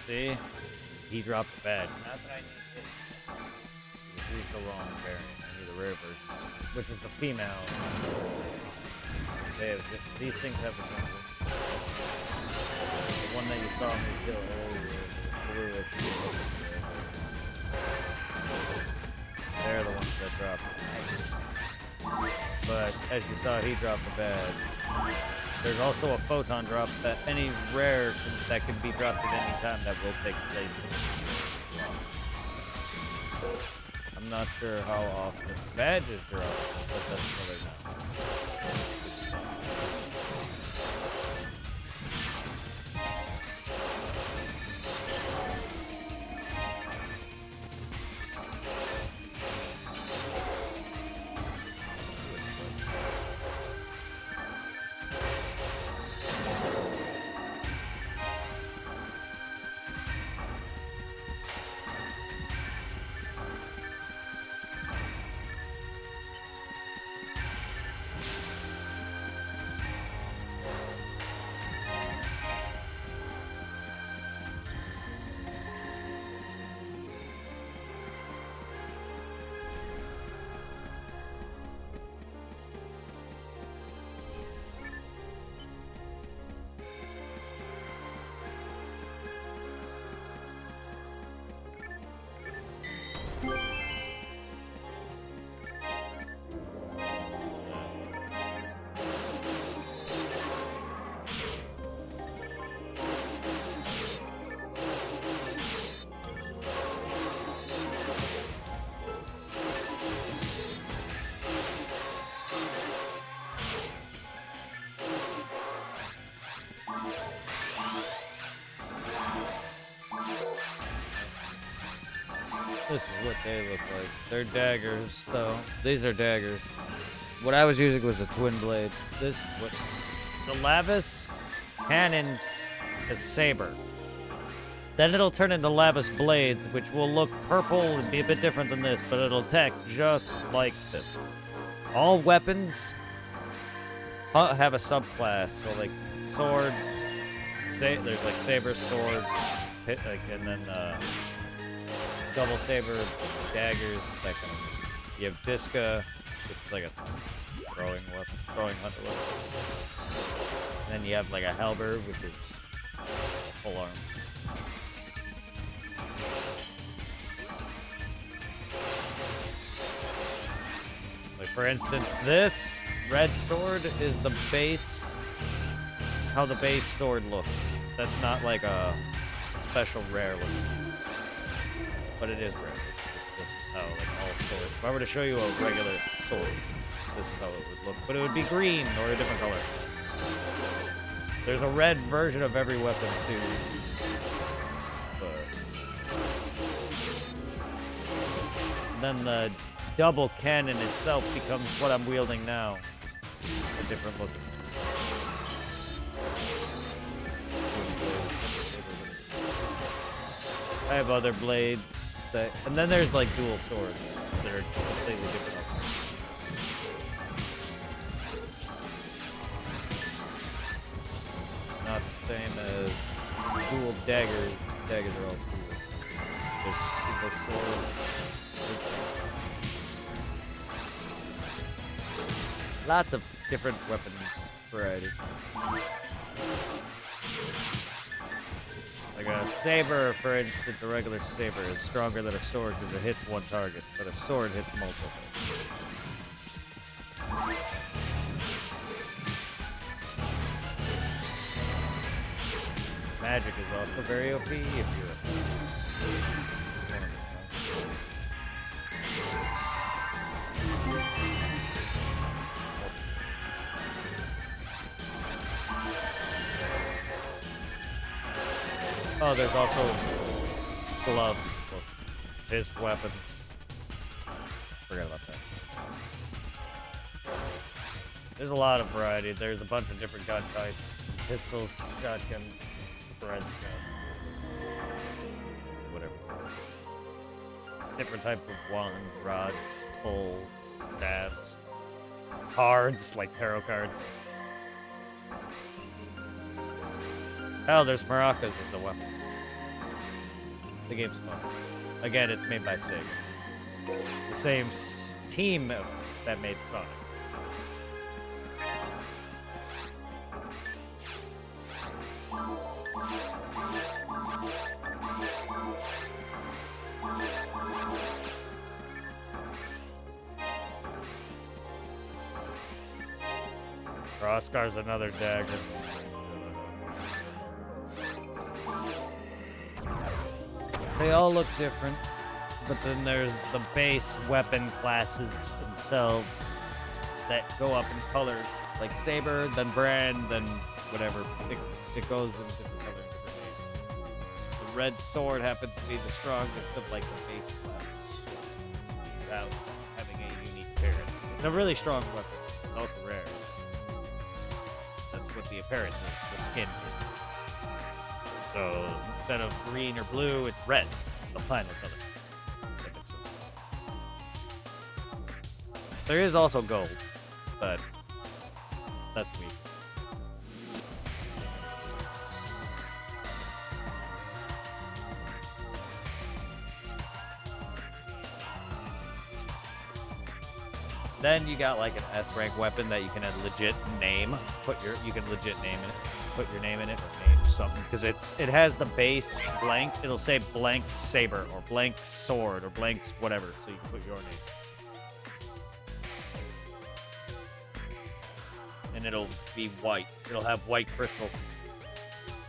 See? He dropped the badge. Not that I need his. He's the wrong variant. I need the rare version, which is the female. They have these things have a gender. The one that you saw me kill earlier, they're the ones that dropped it. But as you saw, he dropped the badge. There's also a photon drop that any rare that can be dropped at any time that will take place. I'm not sure how often badges drop, but that's what I know. This is what they look like. They're daggers, though. These are daggers. What I was using was a twin blade. This is what... The Lavis cannons is saber. Then it'll turn into Lavis blades, which will look purple and be a bit different than this, but it'll attack just like this. All weapons have a subclass, so like sword, there's like saber, sword, and then double saber, daggers, that kind of thing. You have Diska, which is like a throwing weapon, throwing hunter weapon. And then you have like a halberd, which is full arm. Like for instance, this red sword is the base, how the base sword looks. That's not like a special rare looking. But it is rare. This is how like all swords. If I were to show you a regular sword, this is how it would look. But it would be green or a different color. There's a red version of every weapon too. But then the double cannon itself becomes what I'm wielding now. A different looking. I have other blades. And then there's like dual swords that are completely different. Not the same as dual daggers. Daggers are all cool. There's single swords. Lots of different weapons varieties. Like a saber, for instance, a regular saber is stronger than a sword because it hits one target, but a sword hits multiple. Magic is also very OP if you're Oh, there's also gloves. His weapons. Forget about that. There's a lot of variety. There's a bunch of different gun types. Pistols, shotguns, spreads, whatever. Different type of wands, rods, poles, stabs, cards, like tarot cards. Hell, there's maracas as a weapon. The game's fun. Again, it's made by Sega. The same team that made Sonic. Crosscar's another dagger. They all look different, but then there's the base weapon classes themselves that go up in colors, like saber, then brand, then whatever. It goes in different colors, different names. The red sword happens to be the strongest of like the base classes, without having a unique appearance. It's a really strong weapon. It's also rare. That's what the appearance is, the skin. So instead of green or blue, it's red, the final color. There is also gold, but that's weak. Then you got like an S rank weapon that you can add legit name. You can legit name in it. Put your name in it or name something because it has the base blank. It'll say blank saber or blank sword or blank whatever, so you can put your name. And it'll be white. It'll have white crystal.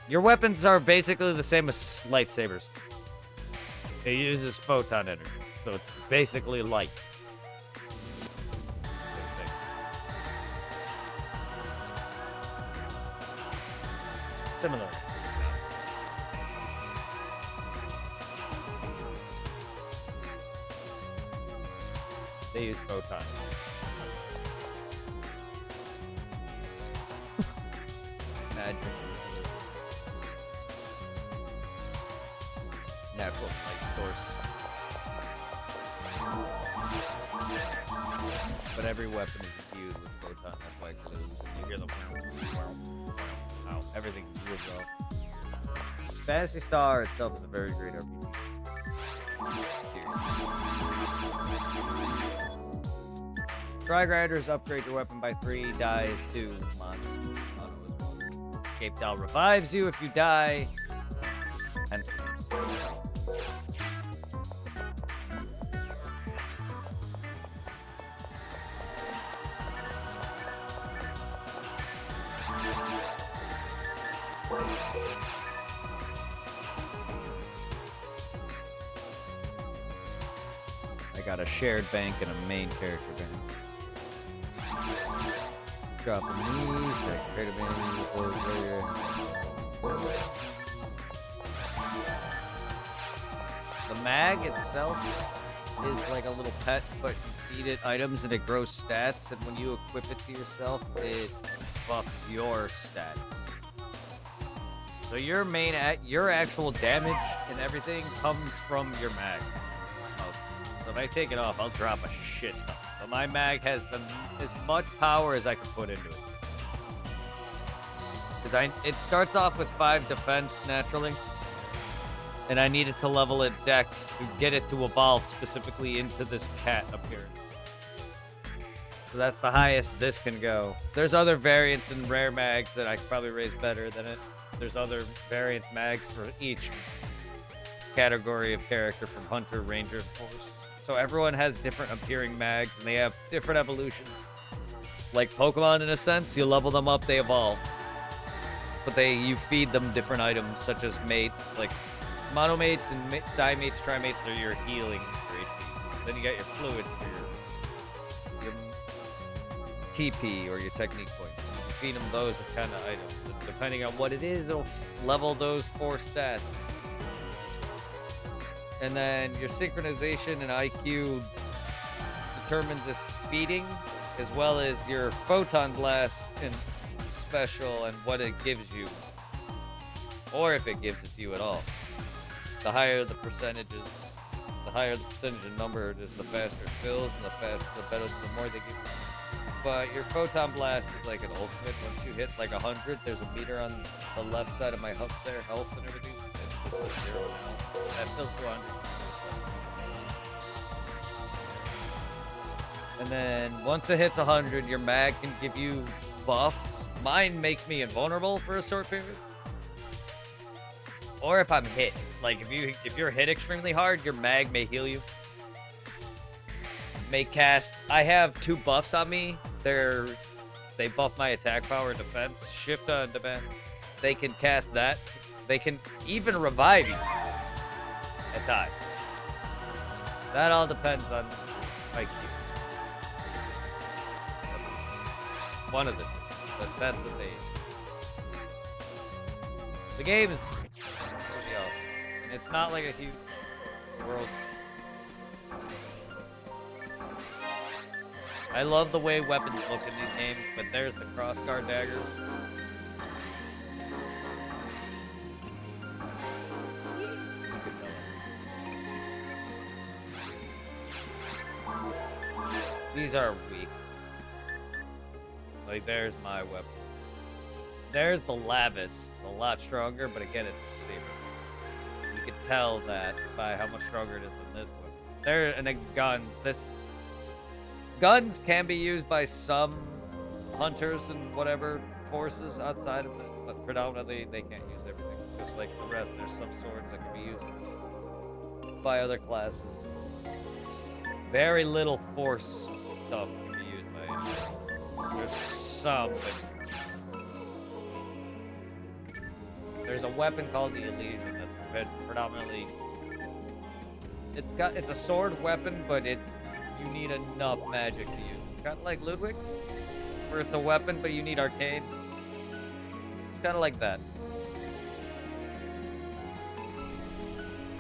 Your weapons are basically the same as lightsabers. It uses photon energy, so it's basically light. Similar. They use photon. Magic. Natural light source. But every weapon is infused with photon. That's why it glows. You hear the wow. Everything feels well. Phantasy Star itself is a very great RPG. Tri-Grinders upgrade your weapon by 3, dies 2. Mono as well. Cape Doll revives you if you die. And I got a shared bank and a main character bank. Dropping these, create a bank, close later. The mag itself is like a little pet, but you feed it items and it grows stats, and when you equip it to yourself, it buffs your stats. So your your actual damage and everything comes from your mag. So if I take it off, I'll drop a shit ton. But my mag has as much power as I can put into it. Because it starts off with 5 defense naturally. And I needed to level it dex to get it to evolve specifically into this cat appearance. So that's the highest this can go. There's other variants in rare mags that I could probably raise better than it. There's other variant mags for each category of character, from Hunter, Ranger, and Force. So everyone has different appearing mags, and they have different evolutions. Like Pokemon, in a sense, you level them up, they evolve. But you feed them different items, such as mates, like monomates and dimates, trimates are your healing for HP. Then you got your fluid for your TP, or your technique point. You feed them those kind of items. And depending on what it is, it'll level those 4 stats. And then your synchronization and IQ determines its speeding, as well as your photon blast and special and what it gives you, or if it gives it to you at all. The higher the percentages, the higher the percentage of number, just the faster it fills, and the better, the more they give you. But your photon blast is like an ultimate. Once you hit like 100, there's a meter on the left side of my hub there, health and everything. It's a 0 now. That fills to 100. And then once it hits 100, your mag can give you buffs. Mine makes me invulnerable for a short period. Or if I'm hit, like if you're hit extremely hard, your mag may heal you. May cast. I have 2 buffs on me. They buff my attack power and defense. Shift on defense. They can cast that. They can even revive you at times. That all depends on IQ. One of them. But that's what they. The game is pretty awesome. And it's not like a huge world. I love the way weapons look in these games, but there's the crossguard daggers. These are weak. Like, there's my weapon. There's the Lavis. It's a lot stronger, but again, it's a saber. You can tell that by how much stronger it is than this one. And then guns. Guns can be used by some hunters and whatever forces outside of it, but predominantly they can't use everything. Just like the rest, there's some swords that can be used by other classes. Very little force stuff can be used by it. There's some, but there's a weapon called the Elysian that's predominantly. It's a sword weapon, but you need enough magic to use. Kind of like Ludwig, where it's a weapon, but you need arcane. It's kind of like that.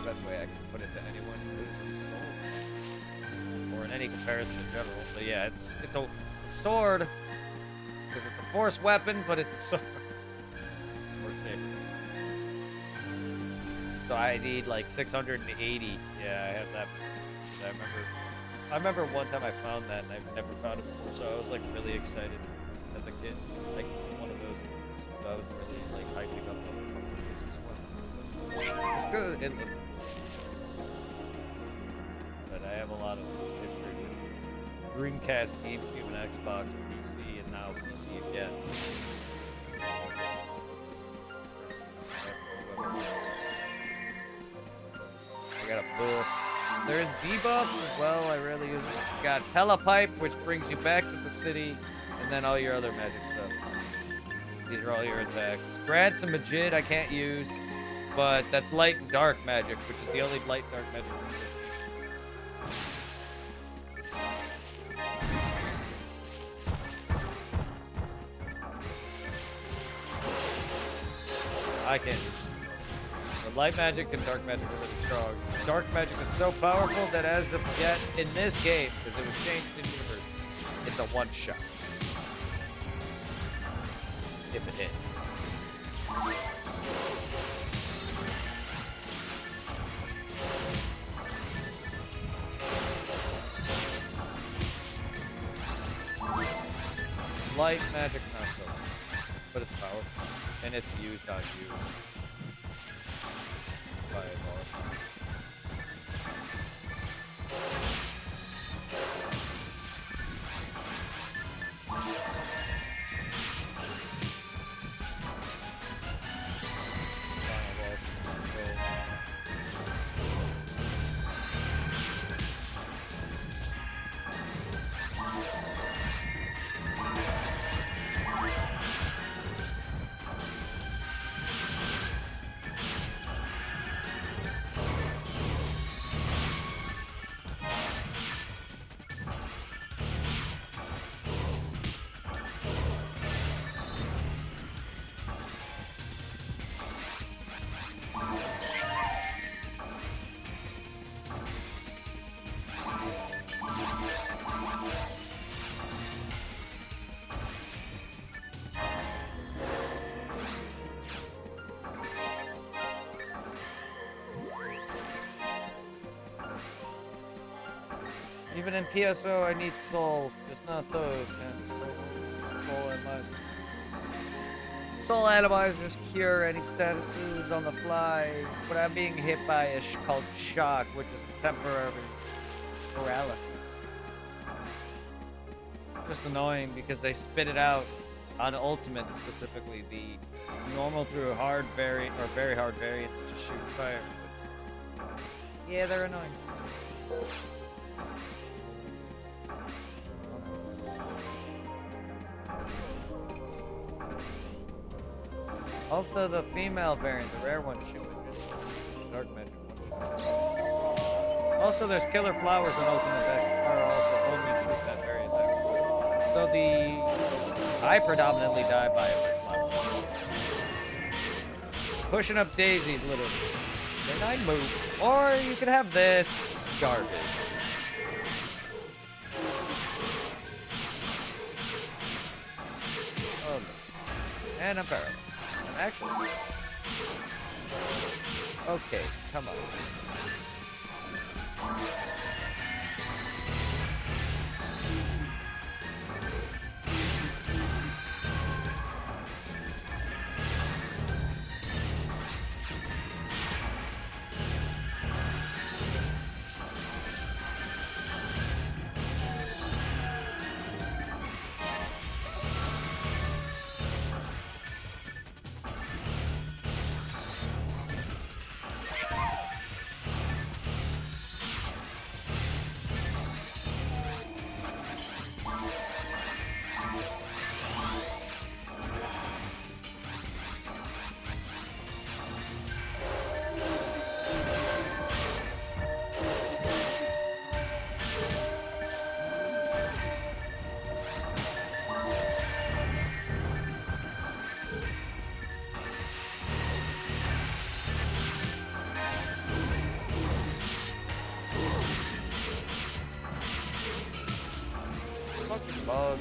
Best way I can put it to anyone who uses a sword, or in any comparison in general. But yeah, it's a sword because it's a force weapon, but it's a sword. Or saber. So I need like 680. Yeah, I have that. I remember one time I found that, and I've never found it before, so I was like really excited as a kid. Like one of those. So I was really like hyping up on the It's good. It looks cool. But I have a lot of history with Dreamcast, GameCube, and Xbox, and PC, and now PC again. I got a book. There's debuffs as well. I rarely use it. Got Telepipe, which brings you back to the city, and then all your other magic stuff. These are all your attacks. Grants and Majid I can't use, but that's light and dark magic, which is the only light and dark magic. I can't use it. Light magic and dark magic are really strong. Dark magic is so powerful that as of yet, in this game, because it was changed in universe, it's a one-shot. If it hits. Light magic, not so much. But it's powerful. And it's used on you. Even in PSO, I need soul. Just not those kinds of soul analyzers. Soul analyzers cure any statuses on the fly when I'm being hit by a called shock, which is a temporary paralysis. Just annoying because they spit it out on ultimate specifically. The normal through hard variant or very hard variants to shoot fire. But yeah, they're annoying. Also, the female variant, the rare one, shoot dark magic one. Also, there's killer flowers in ultimate deck, are also only shoot that variant deck. So I predominantly die by a flower. Pushing up daisies, literally. Then I move. Or you could have this garbage. Oh no. And I'm paralyzed. Actually. Okay, come on. Fucking bug.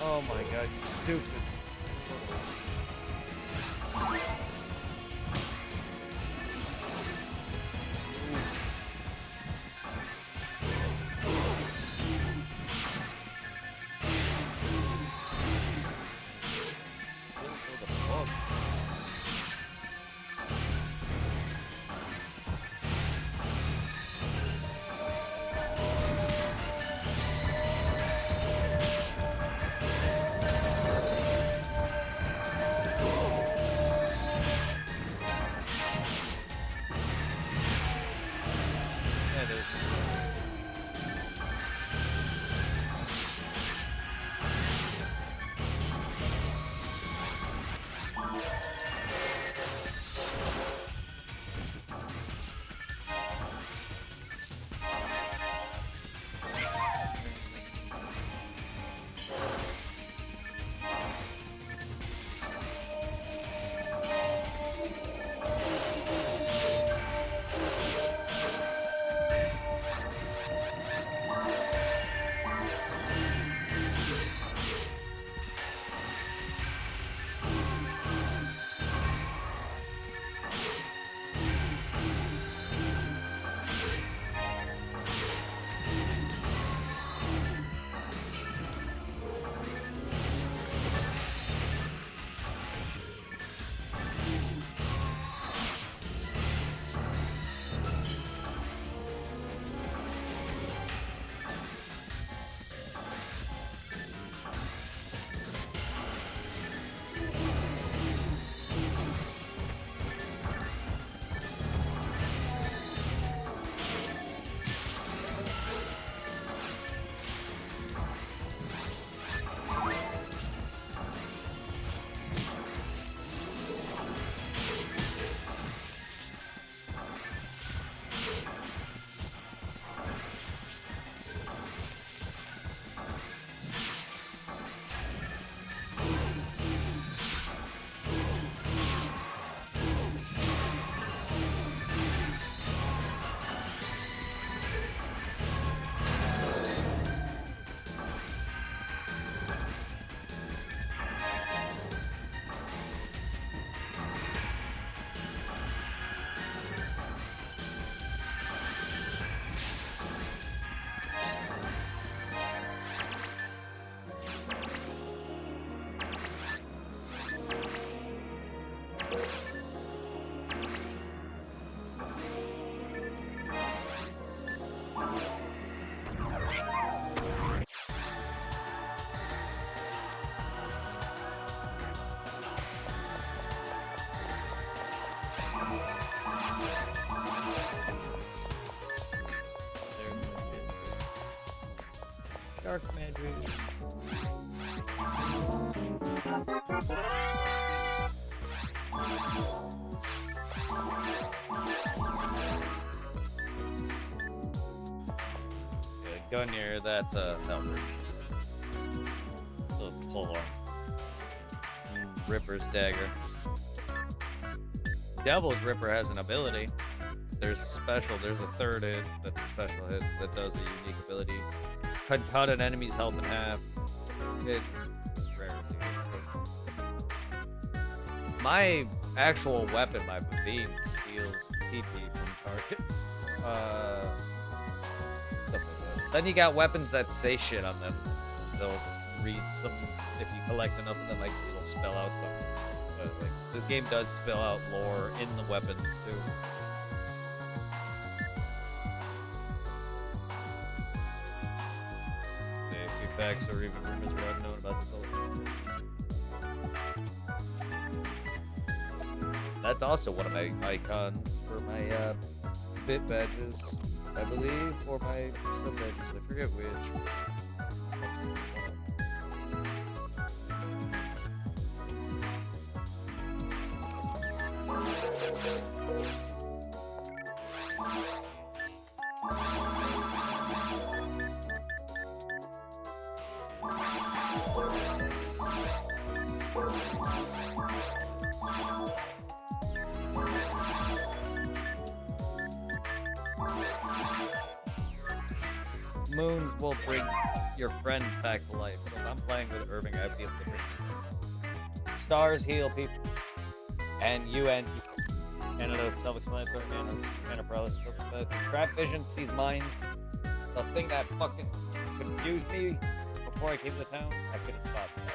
Oh my god, you stupid. dark magic. Yeah, Gunyer, that's a helper. The polearm. Ripper's dagger. Devil's Ripper has an ability. There's a special, there's a third hit that's a special hit that does a unique ability. Cut an enemy's health in half. It's rare. My actual weapon, my Bavine, steals PP from targets. Stuff like that. Then you got weapons that say shit on them. They'll read some, if you collect enough of them, like, it'll spell out something. But, like, this game does spell out lore in the weapons, too. Facts or even rumors are unknown about this whole. That's also one of my icons for my bit badges, I believe, or my sub badges. I forget which. Moons will bring your friends back to life. So if I'm playing with Irving, I have to bring stars heal people. And UN. Canada self-explanatory. Canada paralysis. Trap vision sees minds. The thing that fucking confused me before I came to town, I could have spotted that.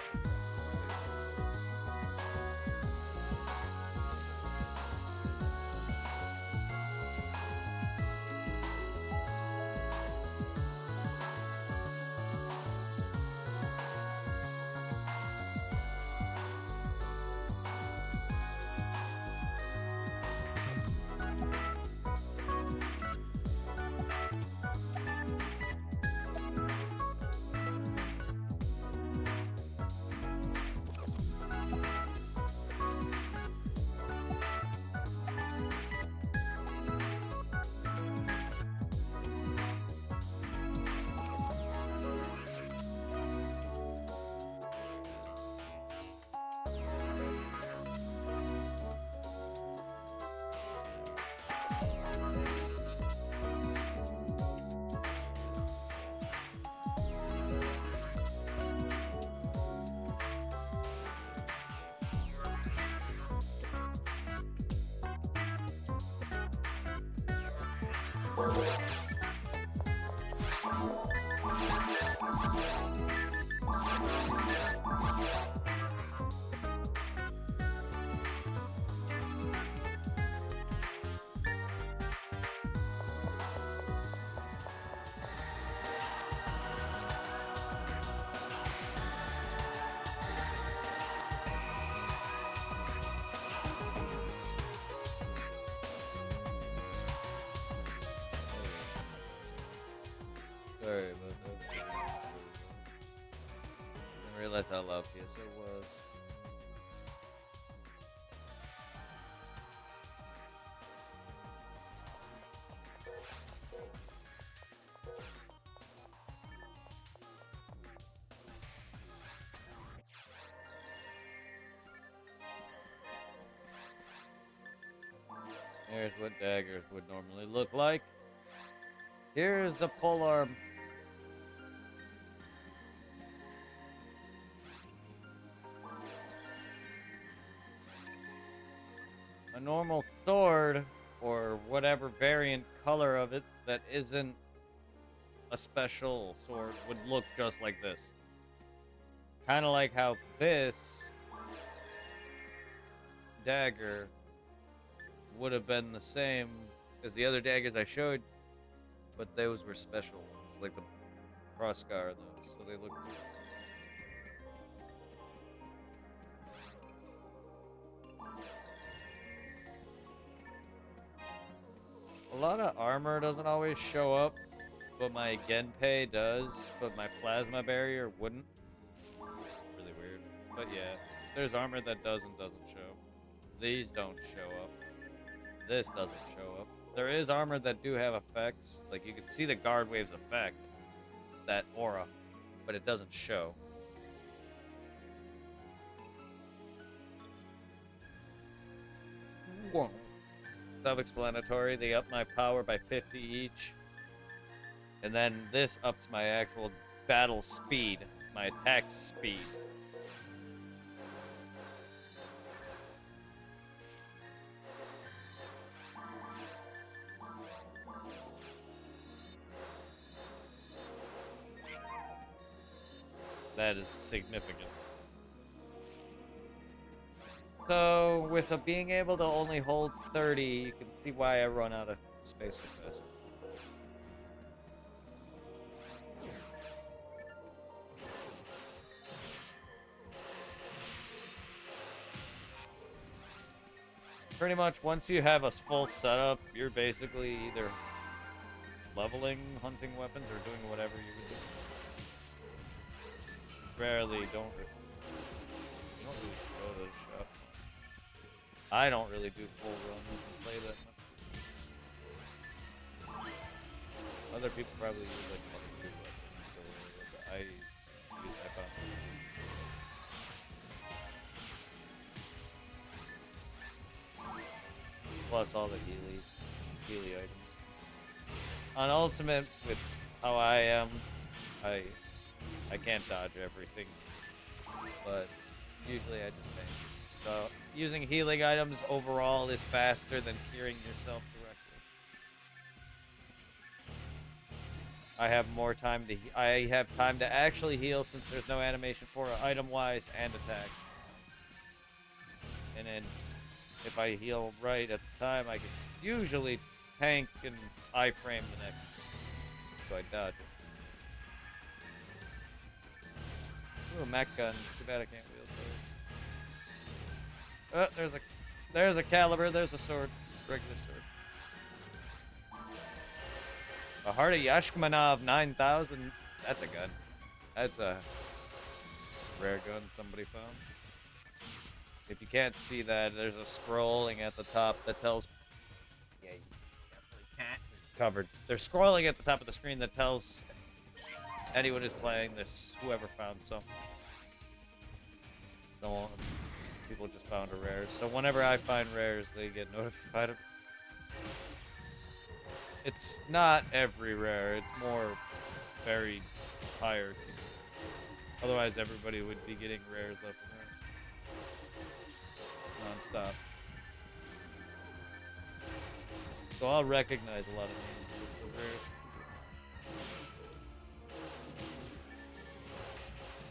Sorry about that. Didn't realize how loud PSO was. Here's what daggers would normally look like. Here's a polearm. A normal sword, or whatever variant color of it that isn't a special sword, would look just like this. Kind of like how this dagger would have been the same as the other daggers I showed, but those were special ones, like the crossguard of those, so they look cool. A lot of armor doesn't always show up but my Genpei does, but my plasma barrier wouldn't. Really weird. But yeah, there's armor that does and doesn't show. These don't show up. This doesn't show up. There is armor that do have effects. Like, you can see the guard wave's effect. It's that aura, but it doesn't show. Whoa. Self-explanatory. They up my power by 50 each. And then this ups my actual battle speed, my attack speed. That is significant. So, with being able to only hold 30, you can see why I run out of space so fast. Pretty much, once you have a full setup, you're basically either leveling hunting weapons or doing whatever you would do. Rarely you don't really go to the shop. I don't really do full runs and play that much. Other people probably use like level 2 weapons, but I found plus all the Healy items. On Ultimate, with how I am, I can't dodge everything, but usually I just tank. So using healing items overall is faster than curing yourself directly. I have more time to I have time to actually heal since there's no animation for it, item-wise and attack. And then if I heal right at the time, I can usually tank and iframe the next. So I dodge it. Ooh, a mech gun. Too bad I can't wield those. Oh, there's a caliber. There's a sword. Regular sword. A Heart of Yashmanov 9000. That's a gun. That's a rare gun somebody found. If you can't see that, there's a scrolling at the top that tells. Yeah, you definitely can't. It's covered. There's scrolling at the top of the screen that tells anyone who's playing this, whoever found some. No, people just found a rare. So whenever I find rares, they get notified of. It's not every rare. It's more very hierarchy. Otherwise, everybody would be getting rares left and right. Non-stop. So I'll recognize a lot of names.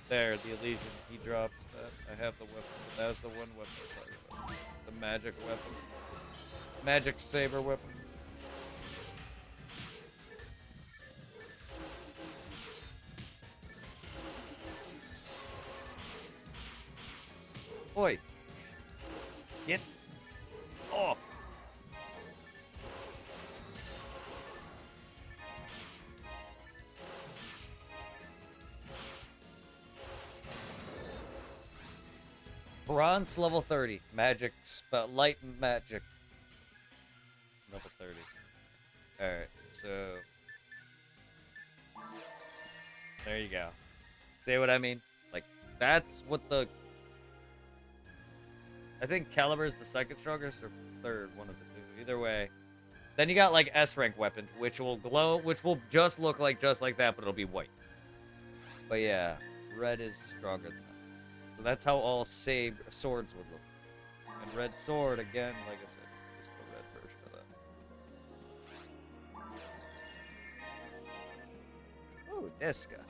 There, the Elysian. He drops that. I have the weapon. That was the one weapon I talked about. The magic weapon. Magic saber weapon. Oi! Get off! Bronze level 30. Magic light magic. Level 30. Alright, so there you go. See what I mean? Like, that's what the I think Caliber's the second strongest or third, one of the two. Either way. Then you got like S rank weapons, which will glow, which will just look like that, but it'll be white. But yeah, red is stronger than that. So that's how all swords would look. And red sword, again, like I said, is the red version of that. Oh, Disca.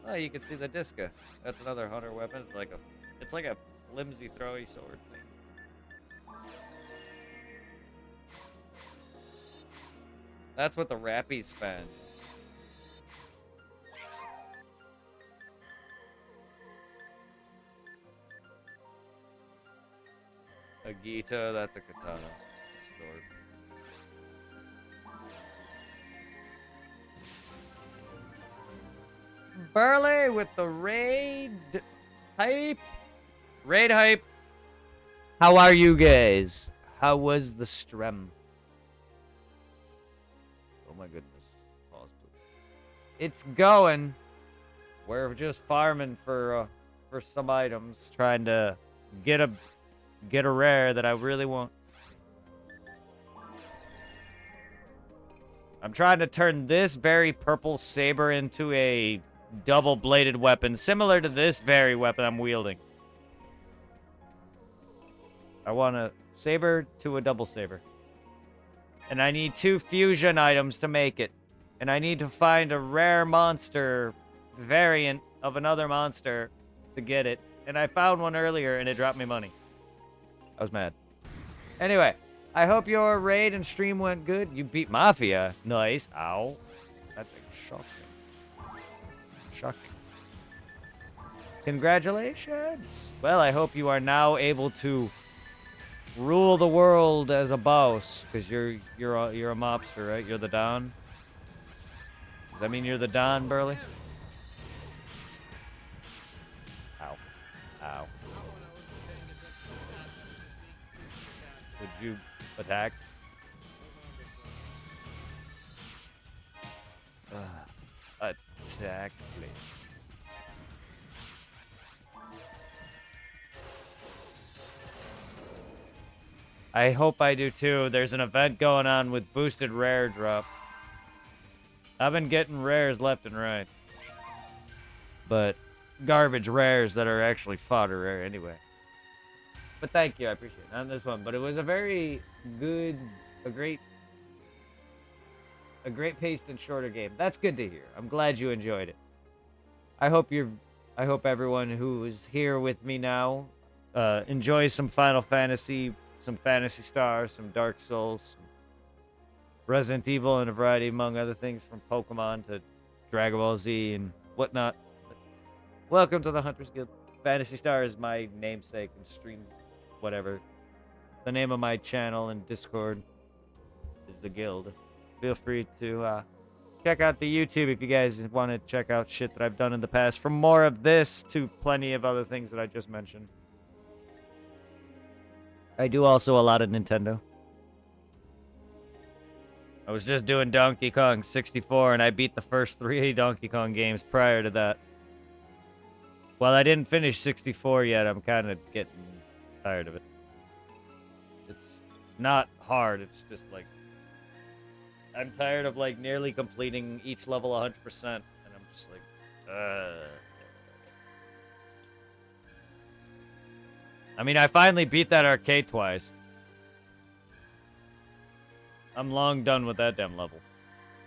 Oh, you can see the Disca. That's another hunter weapon. It's like a flimsy throwy sword thing. That's what the Rappies found. A Gita, that's a katana. Sword. Burley with the hype. Raid hype. How are you guys? How was the stream? Oh my goodness. Pause, please. It's going. We're just farming for some items, trying to get a rare that I really want. I'm trying to turn this very purple saber into a double-bladed weapon, similar to this very weapon I'm wielding. I want a saber to a double saber. And I need 2 fusion items to make it. And I need to find a rare monster variant of another monster to get it. And I found one earlier and it dropped me money. I was mad. Anyway, I hope your raid and stream went good. You beat Mafia. Nice. Ow. That's shocking. Shocking. Congratulations. Well, I hope you are now able to rule the world as a boss, because you're a mobster, right? You're the Don. Does that mean you're the Don, Burley? Ow. Ow. Would you attack? Attack, please. I hope I do too. There's an event going on with boosted rare drop. I've been getting rares left and right. But garbage rares that are actually fodder rare anyway. But thank you, I appreciate it. Not this one, but it was a very good, a great paced and shorter game. That's good to hear. I'm glad you enjoyed it. I hope everyone who is here with me now enjoys some Final Fantasy, some Phantasy Star, some Dark Souls, some Resident Evil, and a variety among other things, from Pokemon to Dragon Ball Z and whatnot. Welcome to the Hunters Guild. Phantasy Star is my namesake and stream whatever. The name of my channel and Discord is the Guild. Feel free to check out the YouTube if you guys want to check out shit that I've done in the past. From more of this to plenty of other things that I just mentioned. I do also a lot of Nintendo. I was just doing Donkey Kong 64 and I beat the first 3 Donkey Kong games prior to that. Well, I didn't finish 64 yet. I'm kind of getting tired of it. It's not hard. It's just like, I'm tired of like nearly completing each level 100%, and I'm just like, I mean, I finally beat that arcade twice. I'm long done with that damn level.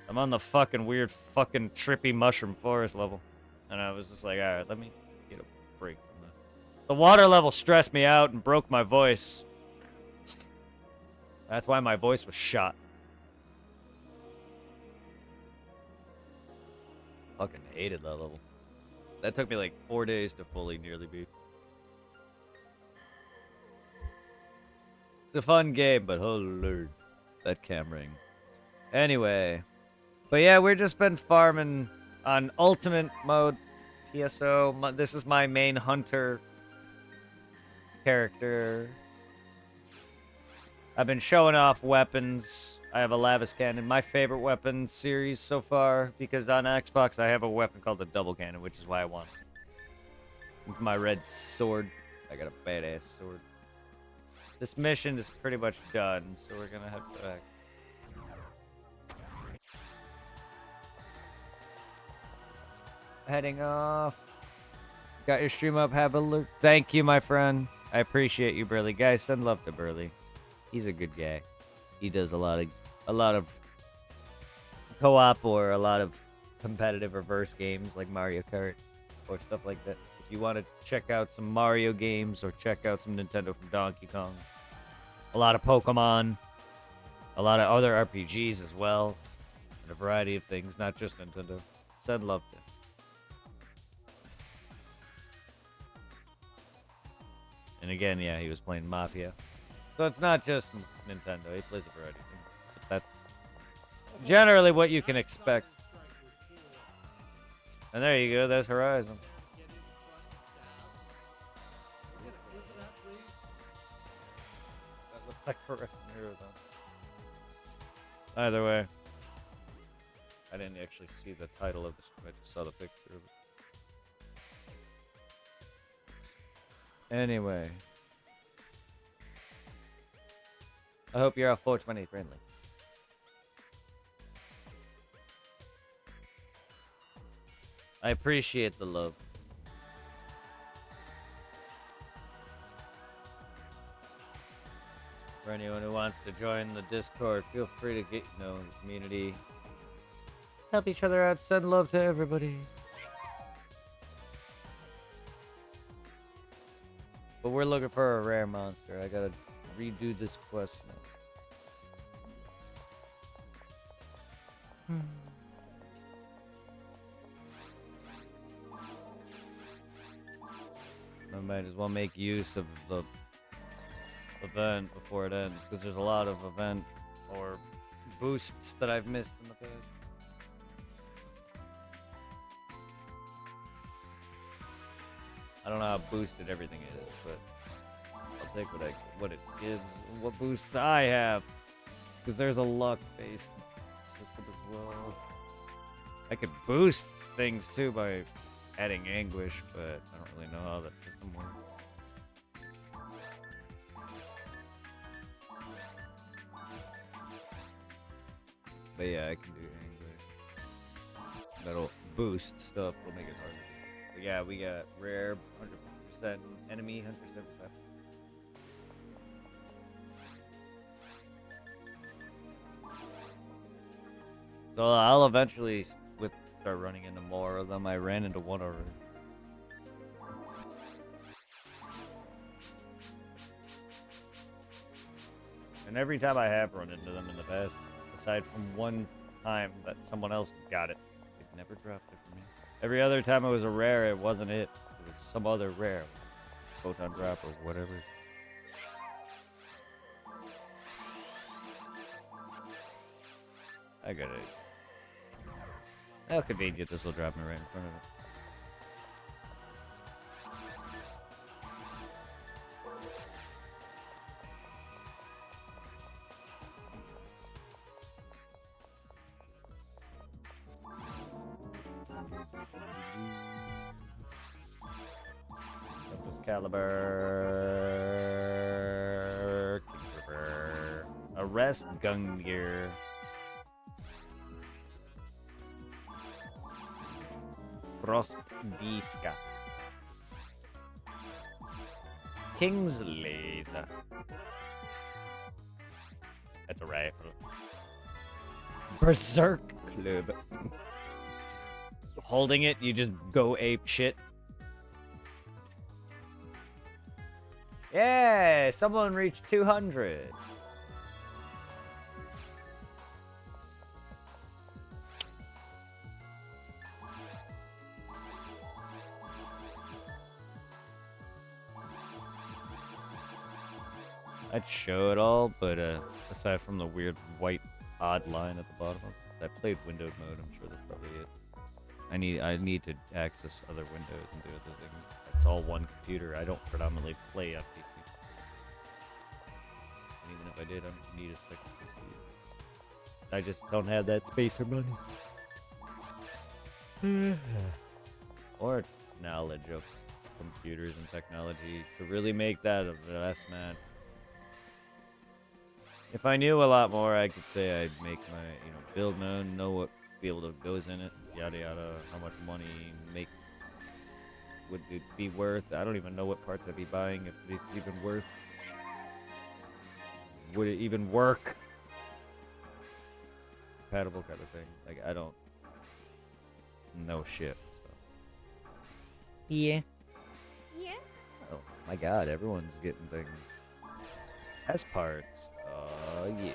I'm on the fucking weird fucking trippy mushroom forest level. And I was just like, alright, let me get a break from that. The water level stressed me out and broke my voice. That's why my voice was shot. Fucking hated that level. That took me like 4 days to fully nearly beat. It's a fun game, but oh lord, that cameraing. Anyway, but yeah, we've just been farming on ultimate mode, TSO. This is my main hunter character. I've been showing off weapons. I have a Lavis cannon, my favorite weapon series so far, because on Xbox I have a weapon called the double cannon, which is why I want it. With my red sword. I got a badass sword. This mission is pretty much done, so we're gonna head back. Heading off. Got your stream up, have a look. Thank you, my friend. I appreciate you, Burley. Guys, send love to Burley. He's a good guy. He does a lot of co-op or a lot of competitive reverse games like Mario Kart or stuff like that. If you want to check out some Mario games or check out some Nintendo from Donkey Kong, a lot of Pokemon, a lot of other RPGs as well, and a variety of things, not just Nintendo. Send love to. And again, yeah, he was playing Mafia. So it's not just Nintendo, he plays a variety of things. But that's generally what you can expect. And there you go, there's Horizon. That looks like Horizon Zero though. Either way. I didn't actually see the title of this, I just saw the picture of it. Anyway. I hope you're all 420 friendly. I appreciate the love. For anyone who wants to join the Discord, feel free to get in the community. Help each other out, send love to everybody. But we're looking for a rare monster. I gotta redo this quest now. I might as well make use of the event before it ends, because there's a lot of event or boosts that I've missed in the past. I don't know how boosted everything is, but I'll take what it gives, what boosts I have, because there's a luck-based system as well. I could boost things too by adding anguish, but I don't really know how that system works. But yeah, I can do anguish. That'll boost stuff, it'll make it harder. But yeah, we got rare, 100% enemy, 100% weapon. So I'll eventually start running into more of them. I ran into one already. And every time I have run into them in the past, aside from one time that someone else got it, they've never dropped it for me. Every other time it was a rare, it wasn't it. It was some other rare. Photon drop or whatever. I got it. How convenient, this will drop me right in front of it. Caliber, Arrest Gungear, Frost Diska, King's Laser. That's a rifle. Berserk Club. Holding it, you just go ape shit. Yeah, someone reached 200. I'd show it all, but aside from the weird white odd line at the bottom of it, I played windowed mode. I'm sure that's probably it. I need to access other windows and do other things. It's all one computer. I don't predominantly play on PC. And even if I did, I don't need a second PC. I just don't have that space or money. Or knowledge of computers and technology to really make that a investment. If I knew a lot more, I could say I'd make my, build my own, know what field of goes in it, yada yada, how much money would it be worth. I don't even know what parts I'd be buying, if it's even worth. Would it even work? Compatible kind of thing. Like, I don't know shit. So. Yeah. Yeah. Oh my god, everyone's getting things. S parts. Oh yeah.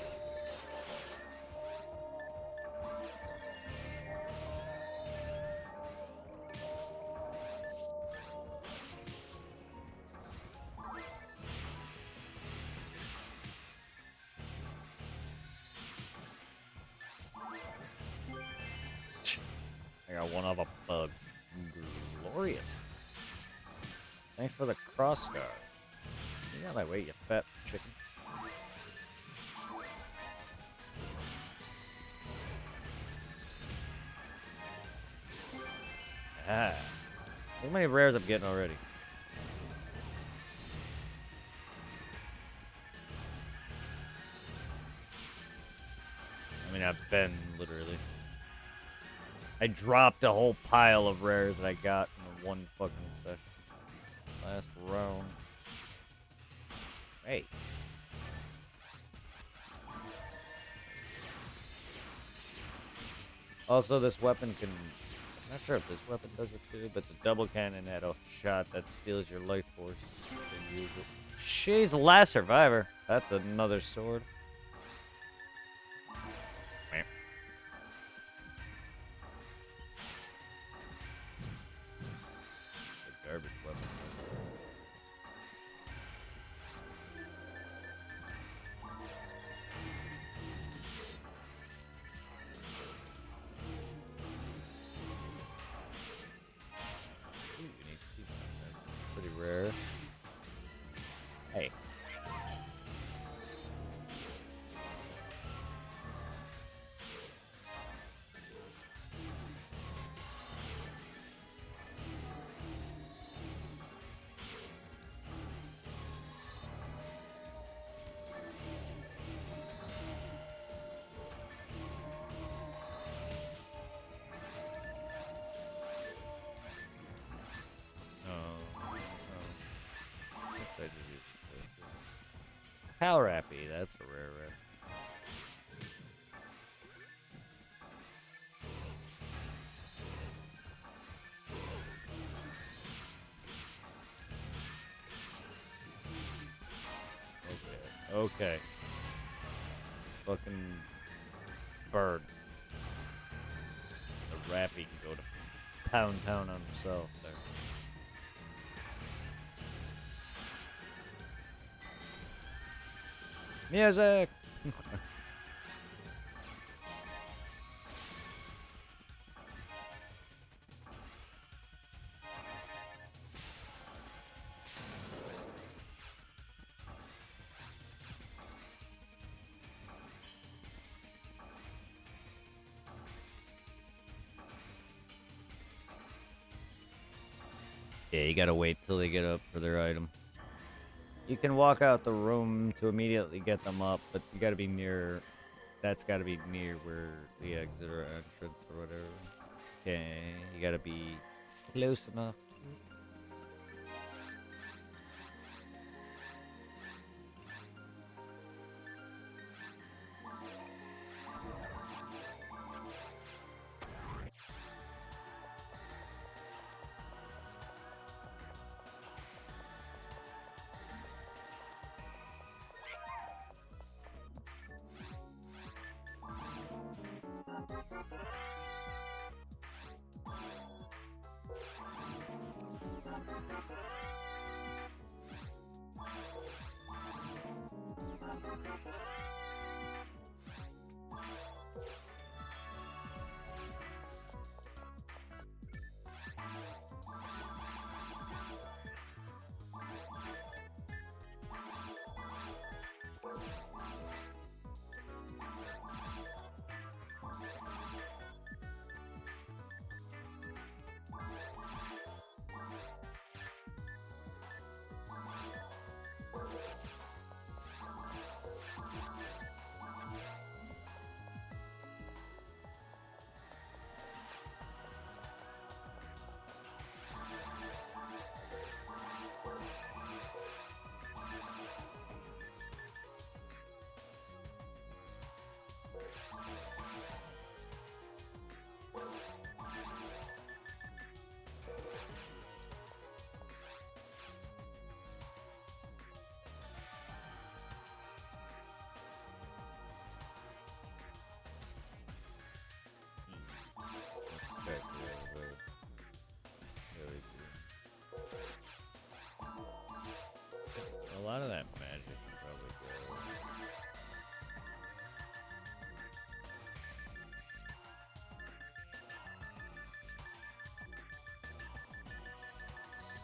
I got one of a bug. Glorious. Thanks for the cross guard. You got that weight, you fat chicken. Ah. Look how many rares I'm getting already. I mean, I've been, literally. I dropped a whole pile of rares that I got in one fucking session. Last round. Hey. Also, this weapon can... I'm not sure if this weapon does it too, but the double cannon at a shot that steals your life force. You can use it. She's the last survivor. That's another sword. A garbage weapon. Pretty rare. Hey. Power Appy, that's a rare. Okay. Fucking bird. The Rappy can go to pound town on himself there. Music! Yeah, you gotta wait till they get up for their item. You can walk out the room to immediately get them up, but you gotta be near... That's gotta be near where the exit or entrance or whatever. Okay, you gotta be close enough.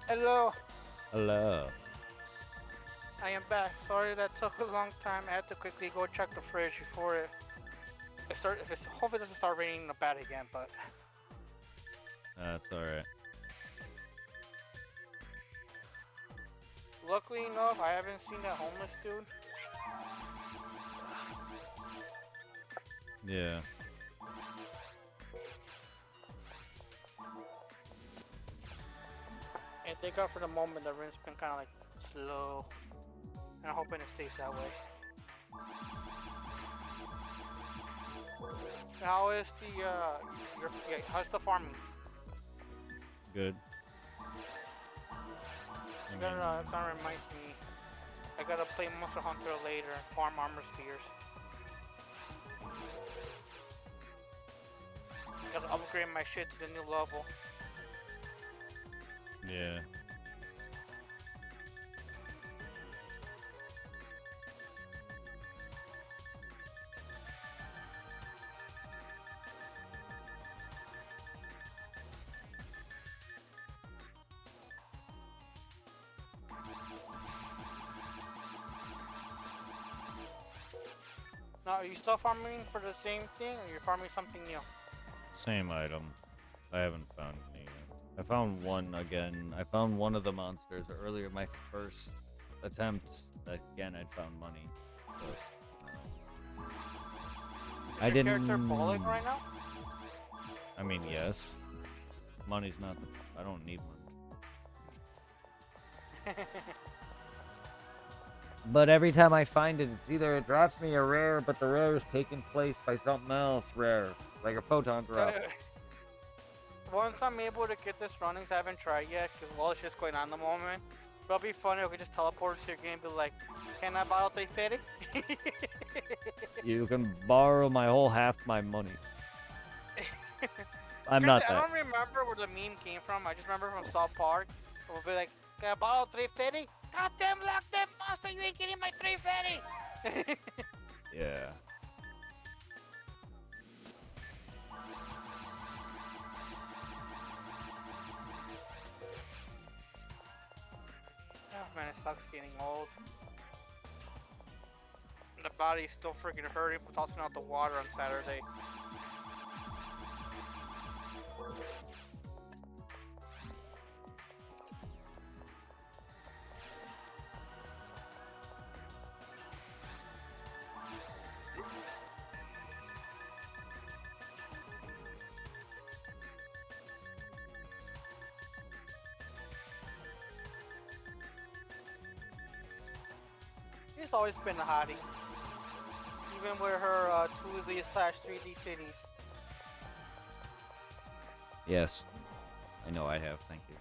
Hello, Hello. I am back. Sorry that took a long time. I had to quickly go check the fridge before hopefully it doesn't start raining bad again. But That's alright. luckily enough, I haven't seen that homeless dude. Yeah. And thank God for the moment the rain's been kind of like slow, and I'm hoping it stays that way. How is how's the farming? Good. I mean, Kind of reminds me. I gotta play Monster Hunter later and farm armor spears. Gotta upgrade my shit to the new level. yeah. Now, are you still farming for the same thing, or you're farming something new? Same item. I haven't found any yet. I found one again. I found one of the monsters earlier. My first attempt. Again, I'd found money. But, Is I your character didn't. balling right now? I mean, yes. Money's not the. I don't need money. But every time I find it, it's either it drops me a rare, but the rare is taken place by something else rare, like a photon drop. Once I'm able to get this running, I haven't tried yet, because all this shit's going on at the moment. But it'll be funny, I could just teleport to your game and be like, can I borrow 350? You can borrow my whole half my money. I'm not I that. don't remember where the meme came from. I just remember from South Park. It would be like, can I borrow 350? Goddamn lock that monster, you ain't getting my 350! Yeah. Oh man, it sucks getting old. The body's still freaking hurting from tossing out the water on Saturday. She's always been a hottie. Even with her 2D/3D titties. Yes. I know I have. Thank you.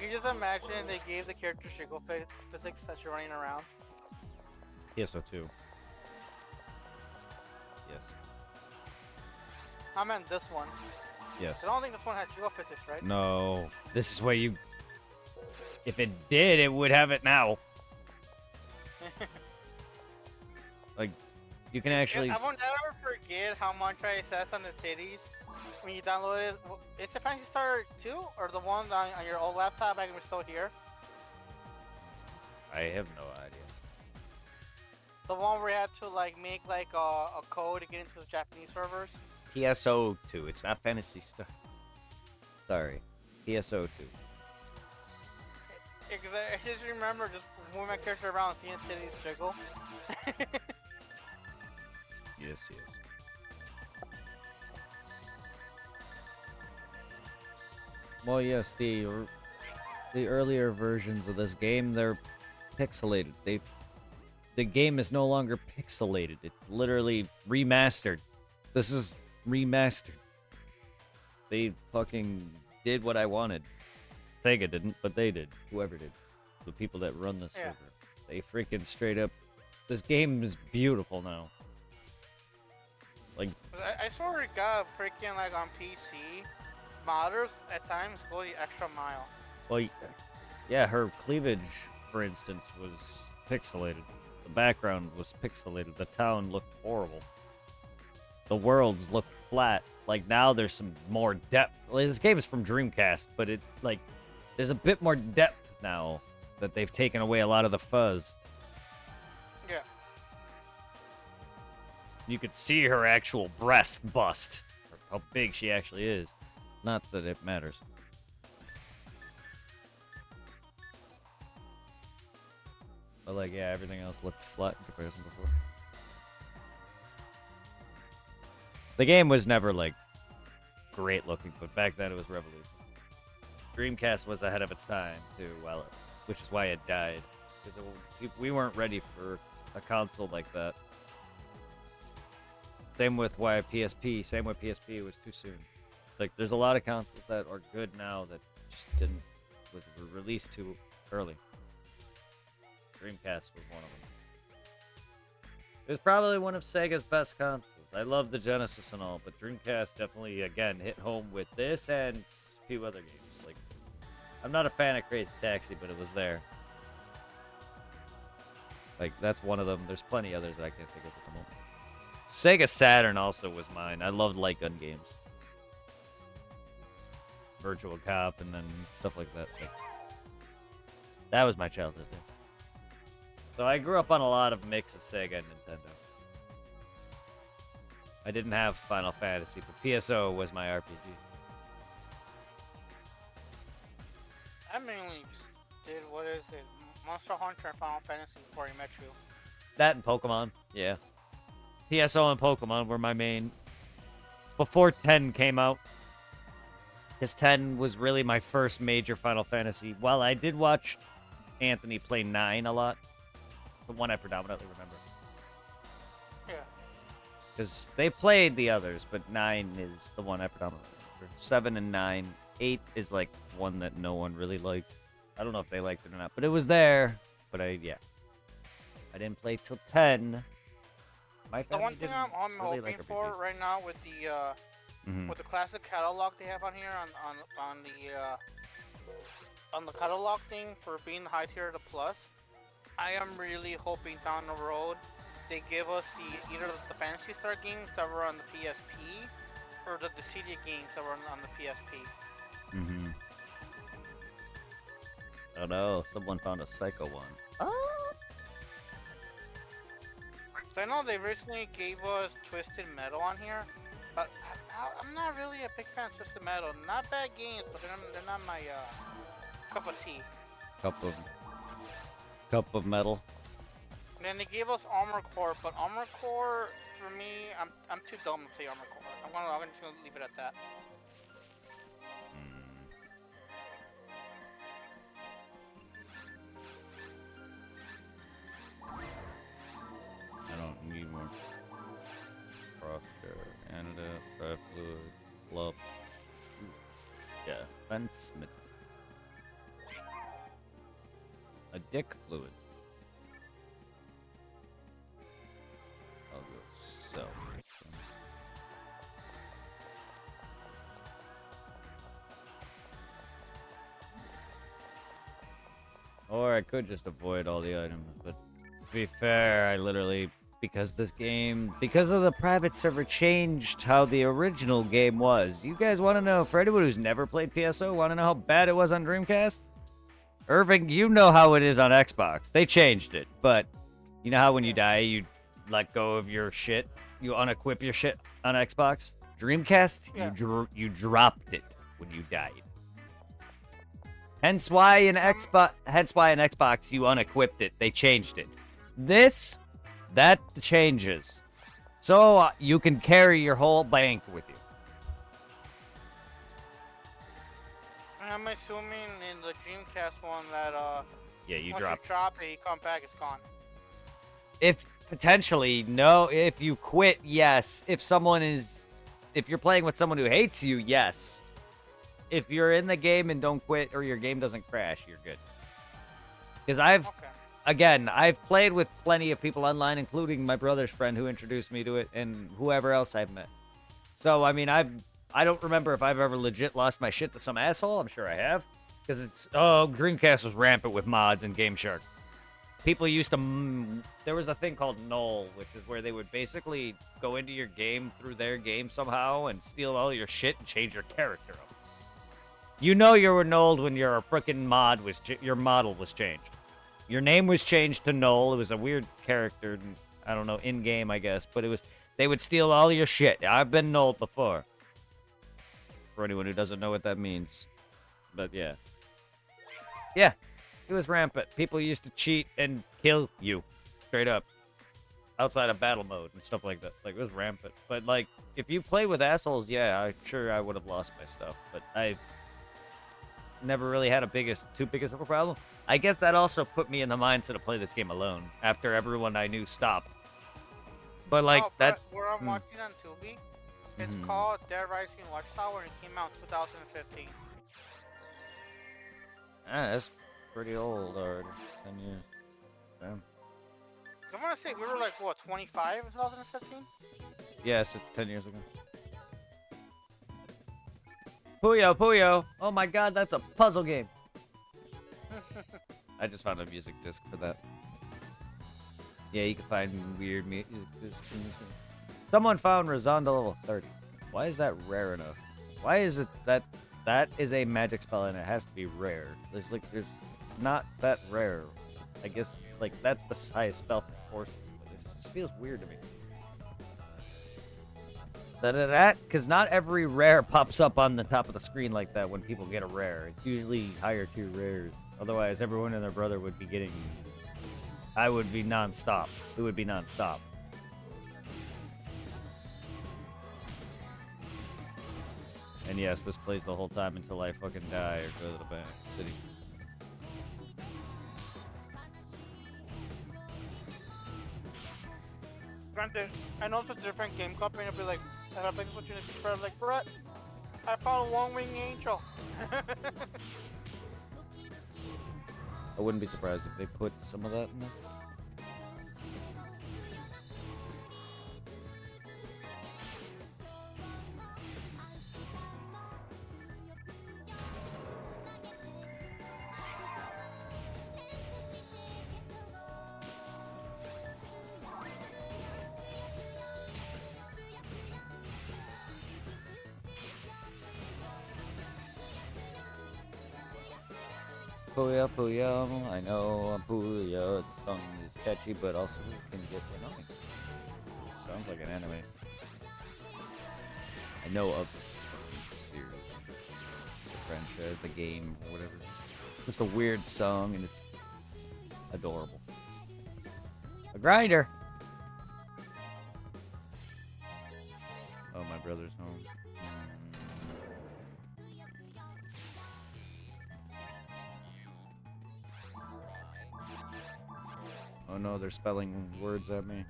You just imagine they gave the character Shiggle physics as you're running around. PSO2. Yes. I meant this one. Yes. I don't think this one had Shiggle physics, right? No. This is where you. If it did, it would have it now. Like, you can actually. I will never forget how much I assessed on the titties when you downloaded it. Is it Phantasy Star 2 or the one on your old laptop back when we're still here? I have no idea. The one where you had to like make like a code to get into the Japanese servers? PSO2. It's not Fantasy Star. Sorry. PSO2. I just remember just moving my character around and seeing titties jiggle. Yes, yes. Well, yes, the earlier versions of this game, they're pixelated. The game is no longer pixelated. It's literally remastered. This is remastered. They fucking did what I wanted. Sega didn't, but they did. Whoever did. The people that run this server. They freaking straight up. This game is beautiful now. Like, I swear to God, freaking like on PC, modders at times go the extra mile. well, yeah, her cleavage, for instance, was pixelated. The background was pixelated. The town looked horrible. The worlds looked flat. Like now there's some more depth. Like, this game is from Dreamcast, but it like there's a bit more depth now that they've taken away a lot of the fuzz. Yeah. You could see her actual breast bust, or how big she actually is. Not that it matters. But like, yeah, everything else looked flat in comparison before. The game was never like great looking, but back then it was revolutionary. Dreamcast was ahead of its time too, which is why it died. Because we weren't ready for a console like that. Same with PSP. Same with PSP was too soon. Like, there's a lot of consoles that are good now that just were released too early. Dreamcast was one of them. It was probably one of Sega's best consoles. I love the Genesis and all, but Dreamcast definitely, again, hit home with this and a few other games. Like, I'm not a fan of Crazy Taxi, but it was there. Like, that's one of them. There's plenty others that I can't think of at the moment. Sega Saturn also was mine. I loved light gun games. Virtual Cop and then stuff like that. So that was my childhood. Yeah. So I grew up on a lot of mix of Sega and Nintendo. I didn't have Final Fantasy, but PSO was my RPG. I mainly did, what is it, Monster Hunter and Final Fantasy before I met you. That and Pokemon, yeah. PSO and Pokemon were my main. Before 10 came out. Because 10 was really my first major Final Fantasy. While I did watch Anthony play 9 a lot, the one I predominantly remember. Yeah. Because they played the others, but 9 is the one I predominantly remember. 7 and 9. 8 is like one that no one really liked. I don't know if they liked it or not, but it was there. But I didn't play till 10. My The one thing I'm really hoping like for RPGs. right now with the classic catalog they have on here on the catalog thing for being high tier to plus, I am really hoping down the road they give us either the Phantasy Star games that were on the PSP or the Dissidia games that were on the PSP. Mm-hmm. Oh no, someone found a Psycho one. Oh! So I know they recently gave us Twisted Metal on here, but I'm not really a big fan of Twisted Metal. Not bad games, but they're not my cup of tea. Cup of metal. And then they gave us Armor Core, but Armor Core for me, I'm too dumb to play Armor Core. I'm just gonna leave it at that. I don't need more. Proctor, Antidote, Fire Fluid, Glove. Yeah, Fence Smith. A Dick Fluid. I'll go sell. Or I could just avoid all the items, but to be fair, I literally, because of the private server changed how the original game was. You guys want to know, for anyone who's never played PSO, want to know how bad it was on Dreamcast? Irving, you know how it is on Xbox. They changed it, but you know how when you die, you let go of your shit? You unequip your shit on Xbox? Dreamcast, Yeah. you dropped it when you died. Hence why in Xbox you unequipped it. They changed it. That changes. So you can carry your whole bank with you. I'm assuming in the Dreamcast one that Yeah, you once drop. you drop it, you come back, it's gone. If potentially, no. If you quit, yes. If you're playing with someone who hates you, yes. If you're in the game and don't quit or your game doesn't crash, you're good. Because I've played with plenty of people online, including my brother's friend who introduced me to it and whoever else I've met. So, I mean, I don't remember if I've ever legit lost my shit to some asshole. I'm sure I have. Because Dreamcast was rampant with mods and Game Shark. People used to. There was a thing called null, which is where they would basically go into your game through their game somehow and steal all your shit and change your character up. You know you were nulled when your frickin' your model was changed. Your name was changed to null. It was a weird character, I don't know, in game I guess, but it was. They would steal all your shit. I've been nulled before. For anyone who doesn't know what that means, but yeah. Yeah, it was rampant. People used to cheat and kill you, straight up, outside of battle mode and stuff like that. Like, it was rampant. But, like, if you play with assholes, yeah, I'm sure I would have lost my stuff. But I never really had too biggest of a problem. I guess that also put me in the mindset to play this game alone, after everyone I knew stopped. But, like, that... Where I'm watching on Tubi, it's called Dead Rising Watchtower, and it came out in 2015. Ah, that's pretty old already. 10 years. Damn. I want to say we were like, what, 25 in 2015? Yes, it's 10 years ago. Puyo, Puyo! Oh my god, that's a puzzle game! I just found a music disc for that. Yeah, you can find weird music discs. Someone found Razonda level 30. Why is that rare enough? Why is it that is a magic spell and it has to be rare? There's not that rare. I guess, like, that's the highest spell for force, but it just feels weird to me. Because not every rare pops up on the top of the screen like that when people get a rare. It's usually higher tier rares. Otherwise, everyone and their brother would be getting... I would be non-stop. It would be non-stop. And yes, this plays the whole time until I fucking die or go to the back city. Granted, I know it's a different game company. I'll be like, I have like what you need like, Brett, I found a long-winged angel. I wouldn't be surprised if they put some of that in this. Puyo, Puyo, I know Puyo, the song is catchy, but also can get annoying. Sounds like an anime. I know of the series, the franchise, the game, or whatever. Just a weird song, and it's adorable. A grinder! Oh, my brother's home. Oh no, they're spelling words at me.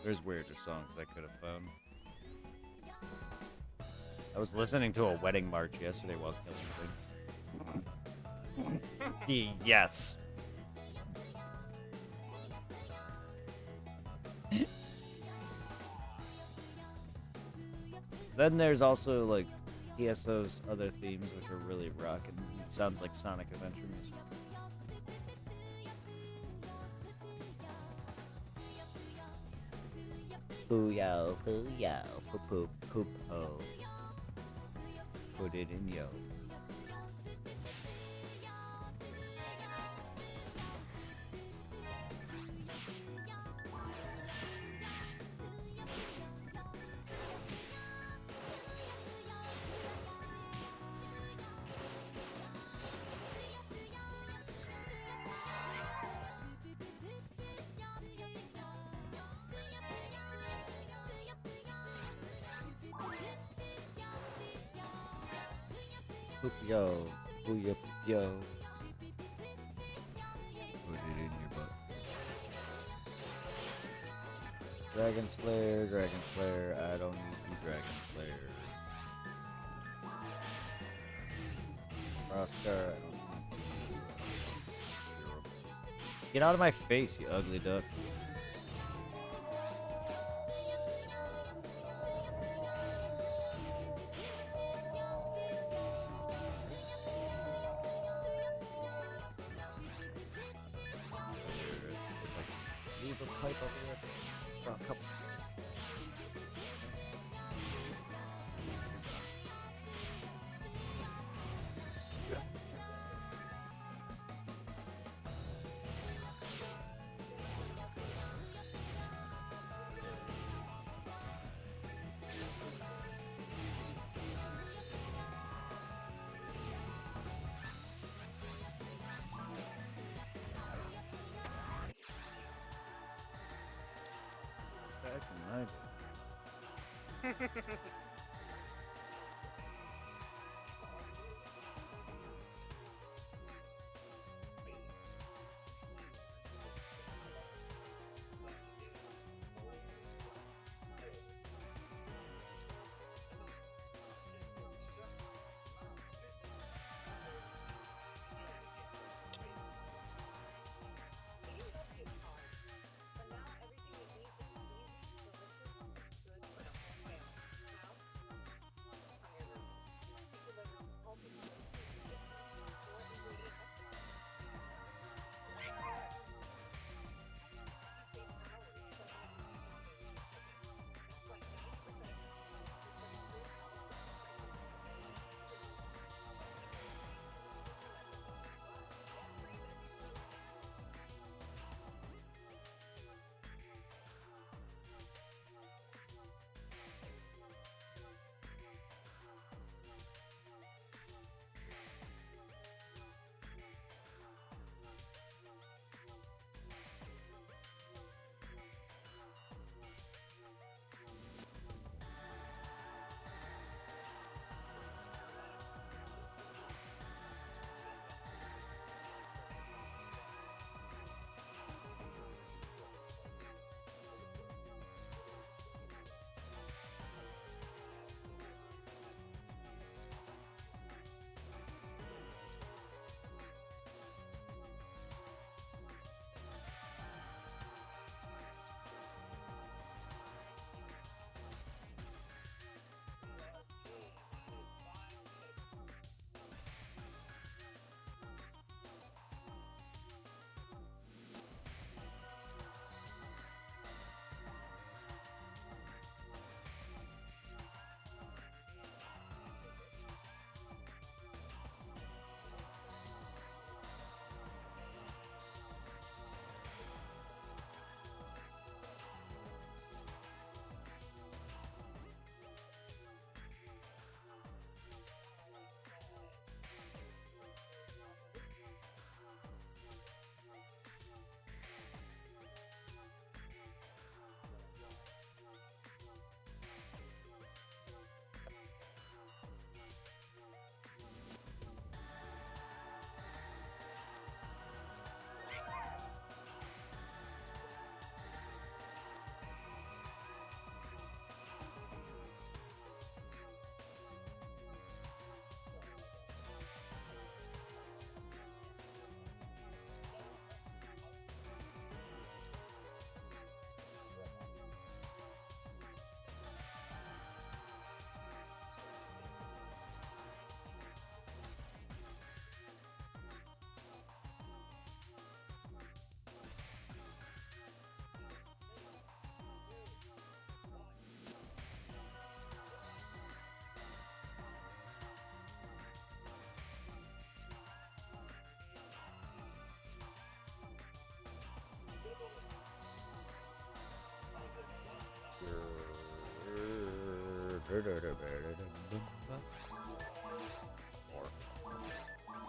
There's weirder songs I could have found. I was listening to a wedding march yesterday while killing things. Yes. Then there's also, like, PSO's other themes, which are really rockin'. It sounds like Sonic Adventure music. Booyah, booyah, poop, poop, poop, ho. Put it in yo. Yo, booyah, yo. Put it in your butt. Dragon Slayer, Dragon Slayer. I don't need you, Dragon Slayer. Rockstar, I don't need you. Get out of my face, you ugly duck. pipe over there for a couple. Back in my day.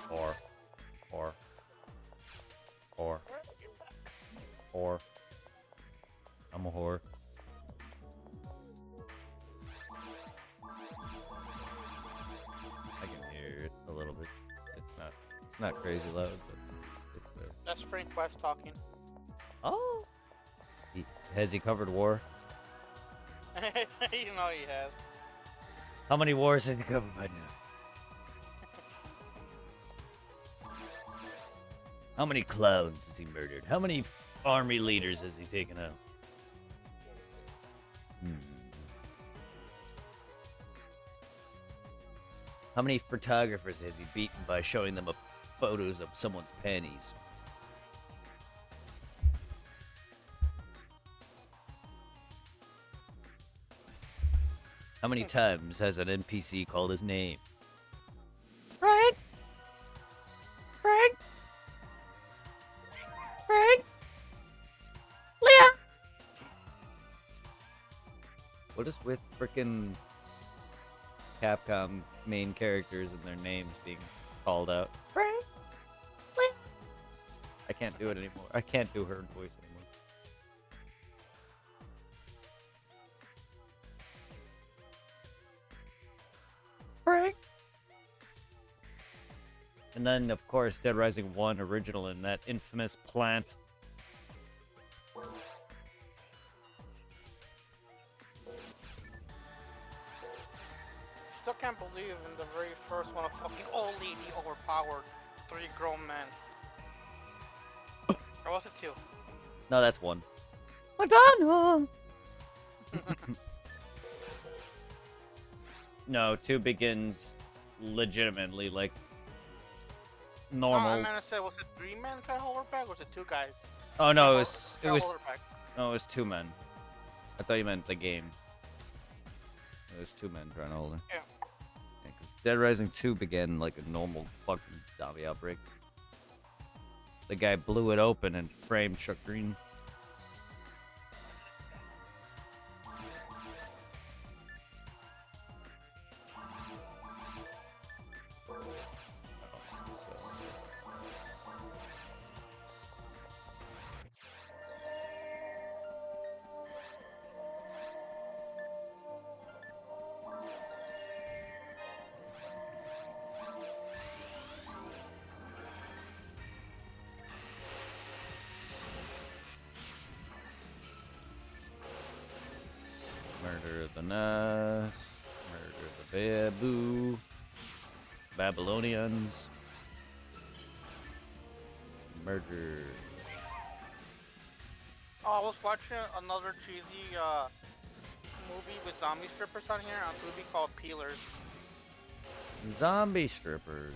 Or, or, or, or. I'm a whore. I can hear it a little bit. It's not crazy loud, but it's there. That's Frank West talking. Oh! Has he covered war? You know he has. How many wars has he covered by now? How many clowns has he murdered? How many army leaders has he taken out? How many photographers has he beaten by showing them photos of someone's panties? How many times has an NPC called his name? Frank? Frank? Frank? Leah? What is with frickin' Capcom main characters and their names being called out? Frank? Leah? I can't do it anymore. I can't do her voice anymore. Frank? And then, of course, Dead Rising 1 original in that infamous plant. Still can't believe in the very first one, a fucking old lady overpowered 3 grown men. Or was it 2? No, that's 1. Madonna! No, 2 begins legitimately like normal. I meant to say, was it 3 men trying to hold her back, or was it 2 guys? Oh no, it Trying was to hold her back. no, it was 2 men. I thought you meant the game. It was 2 men trying to hold her. Yeah. Yeah, 'cause Dead Rising 2 began like a normal fucking zombie outbreak. The guy blew it open and framed Chuck Green. Murder the Nest, murder the Babu, Babylonians, murder. Oh, I was watching another cheesy movie with zombie strippers on here on Tubi called Peelers. Zombie strippers.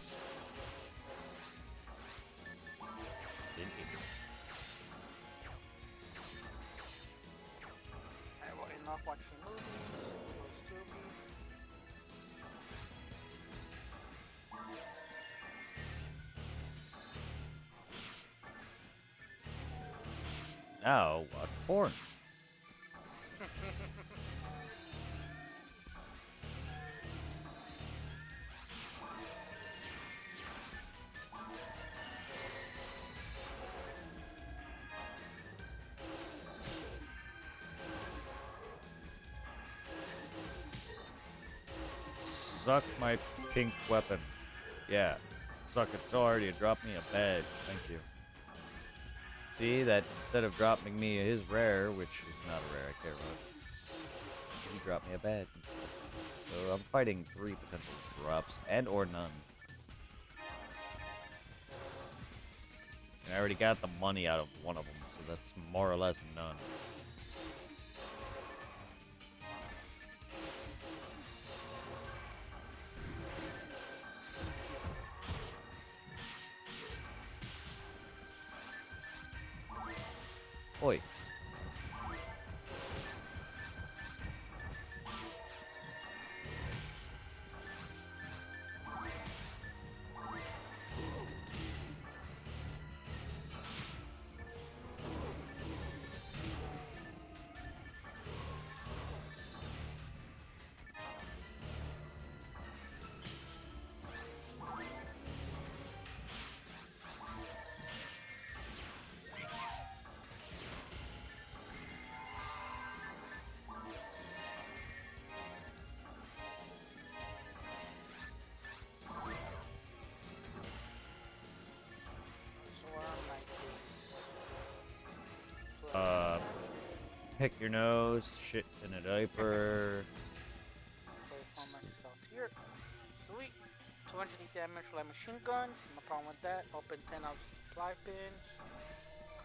Enough watching movies. Close Tubi. Now watch porn. Suck my pink weapon. Yeah. Suck it so hard you dropped me a badge. Thank you. See, that instead of dropping me his rare, which is not a rare I care about, he dropped me a badge. So I'm fighting 3 potential drops and or none. And I already got the money out of one of them, so that's more or less none. Oi. Pick your nose, shit in a diaper. So I found myself here. Sweet. 200 damage for like machine guns. No problem with that. Open 10 of supply bins.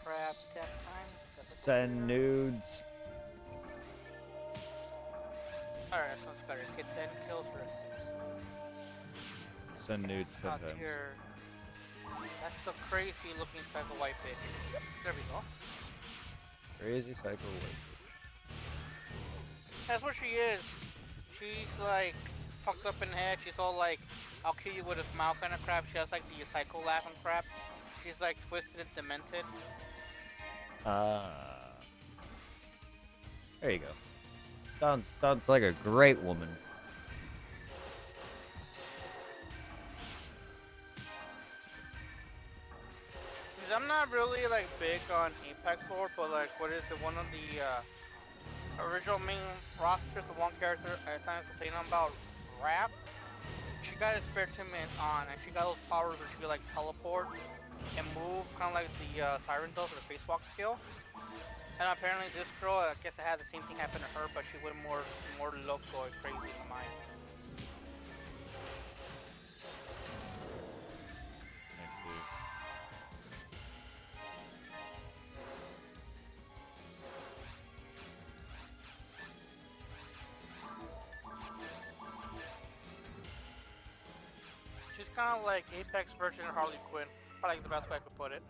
Crab tap time. Send nudes. Alright, that sounds better. Get 10 kills for a 6. Send nudes 10 Out times. here. That's the crazy looking cycle white bitch. There we go. Crazy cycle wait. That's what she is. she's like fucked up in the head. She's all like, "I'll kill you with a smile" kind of crap. She has like the psycho laughing crap. She's like twisted and demented. There you go. Sounds like a great woman. Cause I'm not really like big on Apex lore, but like, what is it? One of the original main rosters, the one character at times complaining about rap. She got a spare 2 minutes on, and she got those powers where she could like teleport and move, kind of like the Siren does with the spacewalk skill. And apparently this girl, I guess it had the same thing happen to her, but she went more loco and crazy than mine. She's kind of like Apex version of Harley Quinn. Probably like the best way I could put it.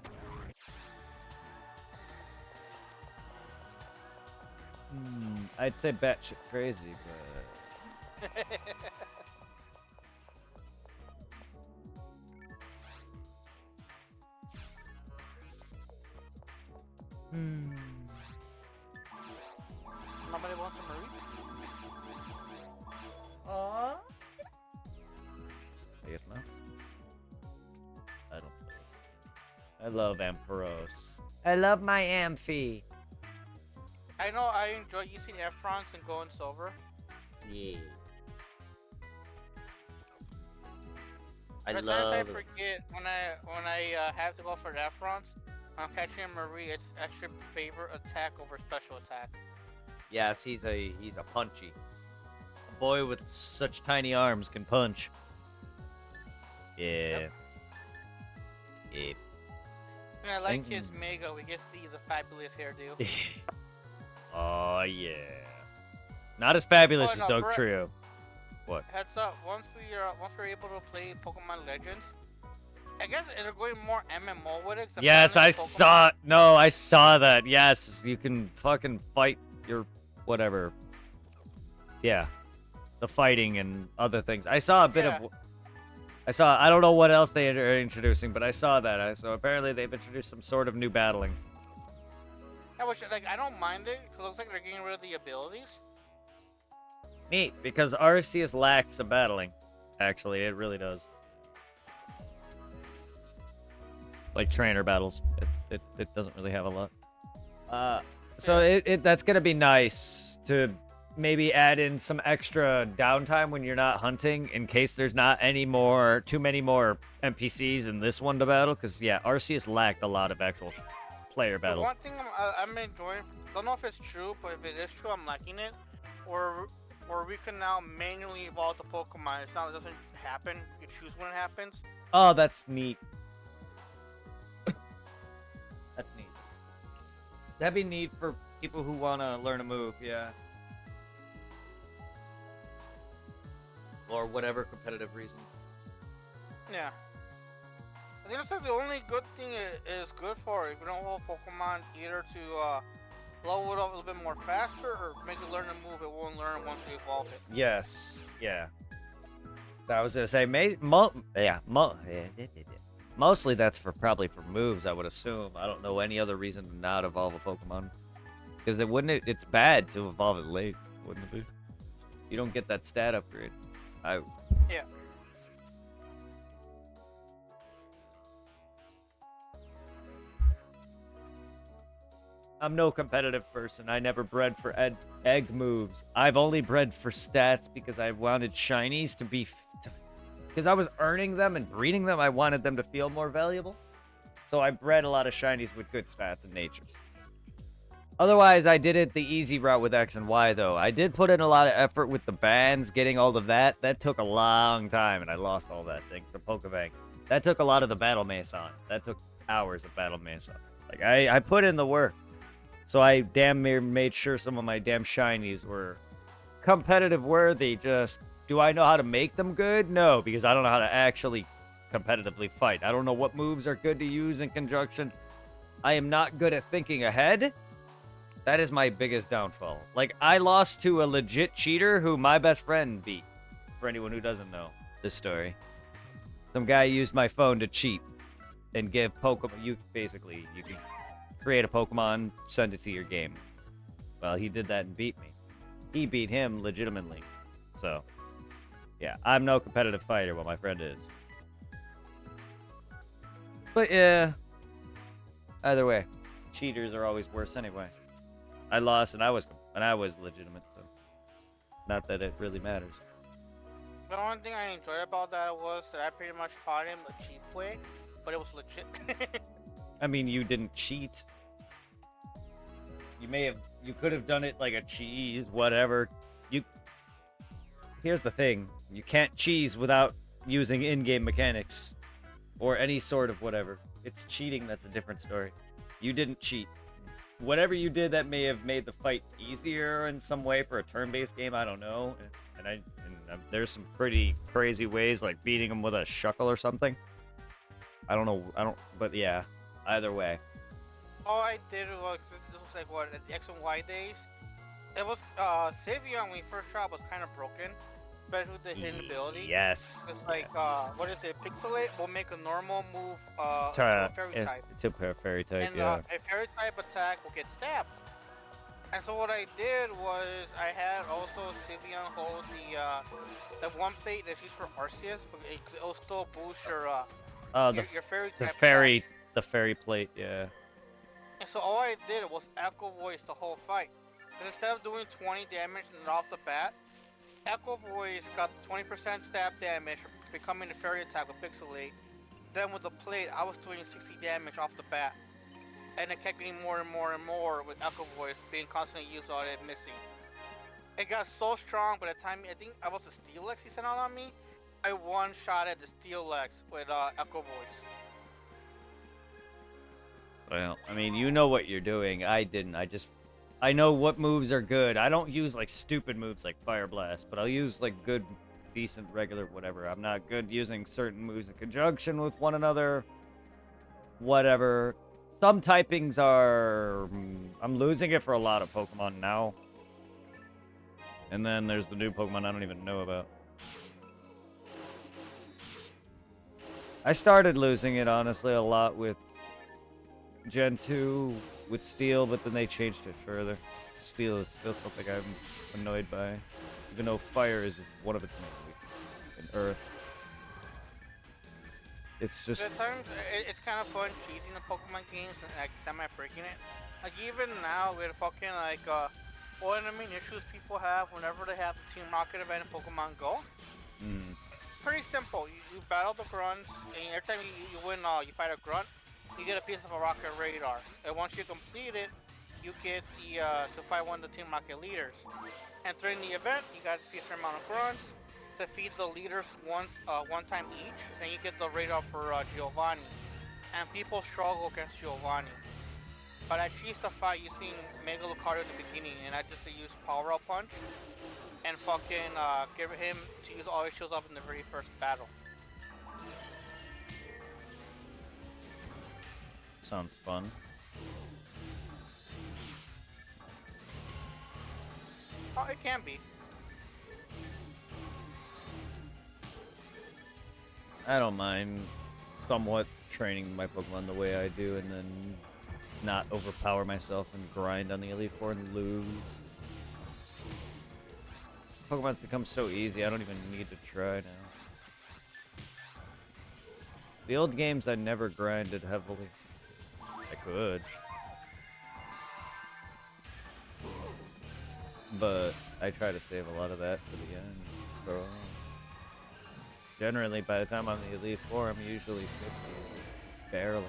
I'd say batshit crazy, but... Nobody wants a Marie? Aww. I guess not. I don't. I love Ampharos. I love my Amphi. I know I enjoy using Efrons and going silver. Yeah. But sometimes I forget when I have to go for the Efrons. I'm catching a Marie. It's extra favorite attack over special attack. Yes, he's a punchy. A boy with such tiny arms can punch. Yeah. Yep. And I like his Mega. We get the fabulous hairdo. Oh yeah. Not as fabulous as Doug Trio. What? Heads up! Once we're able to play Pokemon Legends, I guess they're going more MMO with it. Yes, I saw. No, I saw that. Yes, you can fucking fight your whatever. Yeah, the fighting and other things. I saw a bit of. I don't know what else they are introducing, but I saw that. So apparently they've introduced some sort of new battling. I don't mind it, because it looks like they're getting rid of the abilities. Neat, because Arceus lacks some battling. Actually, it really does. Like trainer battles, it doesn't really have a lot. So that's gonna be nice to maybe add in some extra downtime when you're not hunting, in case there's not too many more NPCs in this one to battle. Because yeah, Arceus lacked a lot of actual player battles. One thing I'm enjoying, don't know if it's true, but if it is true, I'm liking it. Or we can now manually evolve the Pokemon. It doesn't happen. You choose when it happens. Oh, that's neat. That's neat. That'd be neat for people who want to learn a move, yeah. Or whatever competitive reason. Yeah. I think that's like the only good thing it is good for. If you don't evolve Pokemon, either to level it up a little bit more faster or make it learn a move it won't learn once you evolve it. Yes, yeah. I was gonna say, mostly that's probably for moves, I would assume. I don't know any other reason to not evolve a Pokemon. Because it's bad to evolve it late, wouldn't it be? You don't get that stat upgrade. Yeah. I'm no competitive person. I never bred for egg moves. I've only bred for stats because I wanted shinies to be... Because I was earning them and breeding them, I wanted them to feel more valuable. So I bred a lot of shinies with good stats and natures. Otherwise, I did it the easy route with X and Y, though. I did put in a lot of effort with the bands, getting all of that. That took a long time, and I lost all that thanks to Pokebank. That took a lot of the Battle Mace on. That took hours of Battle Mace on. Like, I put in the work. So I damn near made sure some of my damn shinies were competitive worthy. Just, do I know how to make them good? No, because I don't know how to actually competitively fight. I don't know what moves are good to use in conjunction. I am not good at thinking ahead. That is my biggest downfall. Like, I lost to a legit cheater who my best friend beat. For anyone who doesn't know this story. Some guy used my phone to cheat and give Pokemon. You can create a Pokemon, send it to your game. Well, he did that and beat me. He beat him legitimately. So, yeah, I'm no competitive fighter, but my friend is. But yeah, either way, cheaters are always worse anyway. I lost and I was legitimate, so not that it really matters. The only thing I enjoyed about that was that I pretty much fought him the cheap way, but it was legit. I mean, you didn't cheat. You could have done it like a cheese, whatever. Here's the thing. You can't cheese without using in-game mechanics. Or any sort of whatever. It's cheating, that's a different story. You didn't cheat. Whatever you did that may have made the fight easier in some way for a turn-based game, I don't know. And there's some pretty crazy ways, like beating him with a shuckle or something. But yeah, either way. All I did was, this was like what, at the X and Y days? It was, Savion when we first shot was kind of broken, especially with the hidden ability. Yes. It's like, what is it, Pixelate will make a normal move, to a fairy type. To a fairy type, And, yeah. a fairy type attack will get stabbed. And so what I did was, I had also Savion hold the one plate that's used for Arceus, but it'll still boost your fairy type attacks. The fairy plate, yeah. And so all I did was Echo Voice the whole fight. Because instead of doing 20 damage off the bat, Echo Voice got 20% stab damage, becoming a fairy attack with Pixelate. Then with the plate, I was doing 60 damage off the bat. And it kept getting more and more and more with Echo Voice being constantly used on it missing. It got so strong by the time I think I was a Steel X he sent out on me, I one-shotted the Steel X with Echo Voice. Well, I mean, you know what you're doing. I didn't. I know what moves are good. I don't use, like, stupid moves like Fire Blast, but I'll use, like, good, decent, regular, whatever. I'm not good using certain moves in conjunction with one another. Whatever. Some typings are... I'm losing it for a lot of Pokemon now. And then there's the new Pokemon I don't even know about. I started losing it, honestly, a lot with Gen 2 with Steel, but then they changed it further. Steel is still something I'm annoyed by, even though Fire is one of its main weaknesses, and Earth. It's just... At times, it's kind of fun cheesing the Pokemon games and like semi-breaking it. Like even now with fucking like, one of the main issues people have whenever they have the Team Rocket event in Pokemon Go. Pretty simple. You battle the grunts, and every time you win, you fight a grunt, you get a piece of a rocket radar. And once you complete it, you get the to fight one of the Team Rocket leaders. And during the event, you got a piece amount of grunts to feed the leaders one time each. Then you get the radar for Giovanni. And people struggle against Giovanni. But I cheese the fight using Mega Lucario at the beginning, and I just use Power Up Punch and fucking get him to use all his shields up in the very first battle. Sounds fun. Oh, it can be. I don't mind somewhat training my Pokemon the way I do and then not overpower myself and grind on the Elite Four and lose. Pokemon's become so easy, I don't even need to try now. The old games I never grinded heavily. I could. But I try to save a lot of that for the end, so... Generally, by the time I'm the Elite Four, I'm usually 50. Barely.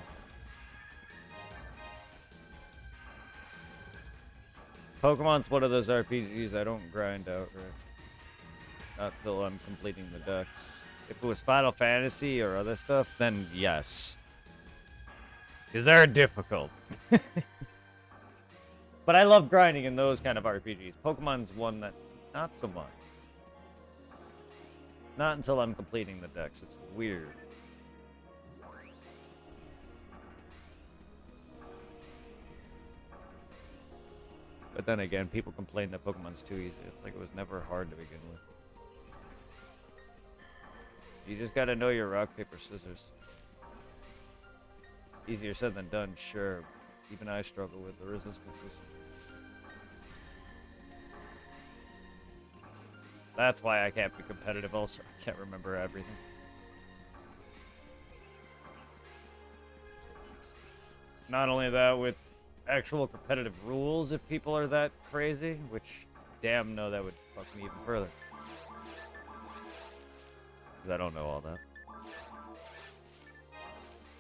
Pokemon's one of those RPGs I don't grind out, right? Not till I'm completing the decks. If it was Final Fantasy or other stuff, then yes. Because they're difficult. But I love grinding in those kind of RPGs. Pokemon's one that, not so much. Not until I'm completing the decks. It's weird. But then again, people complain that Pokemon's too easy. It's like it was never hard to begin with. You just gotta know your rock, paper, scissors. Easier said than done, sure. Even I struggle with the resistances. That's why I can't be competitive also. I can't remember everything. Not only that, with actual competitive rules, if people are that crazy, which, damn no, that would fuck me even further. Because I don't know all that.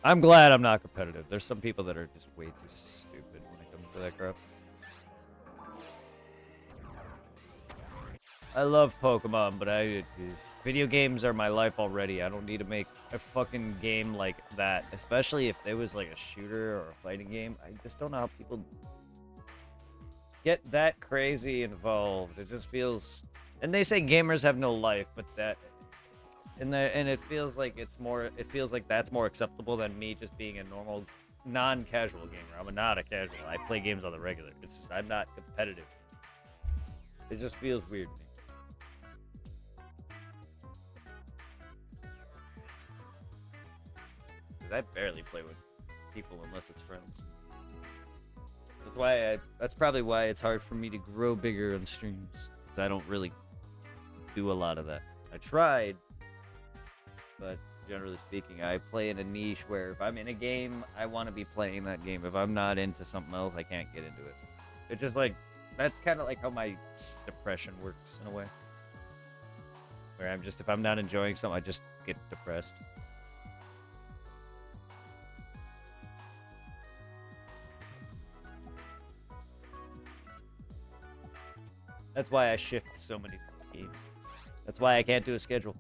I'm glad I'm not competitive. There's some people that are just way too stupid when it comes to that crap. I love Pokemon, but video games are my life already. I don't need to make a fucking game like that, especially if there was like a shooter or a fighting game. I just don't know how people get that crazy involved. It just feels, and they say gamers have no life, but that, and it feels like it's more. It feels like that's more acceptable than me just being a normal, non-casual gamer. I'm not a casual. I play games on the regular. It's just I'm not competitive. It just feels weird to me. I barely play with people unless it's friends. That's probably why it's hard for me to grow bigger on streams, because I don't really do a lot of that. I tried, but generally speaking, I play in a niche where if I'm in a game, I want to be playing that game. If I'm not into something else, I can't get into it. It's just like, that's kind of like how my depression works in a way. Where if I'm not enjoying something, I just get depressed. That's why I shift so many games. That's why I can't do a schedule.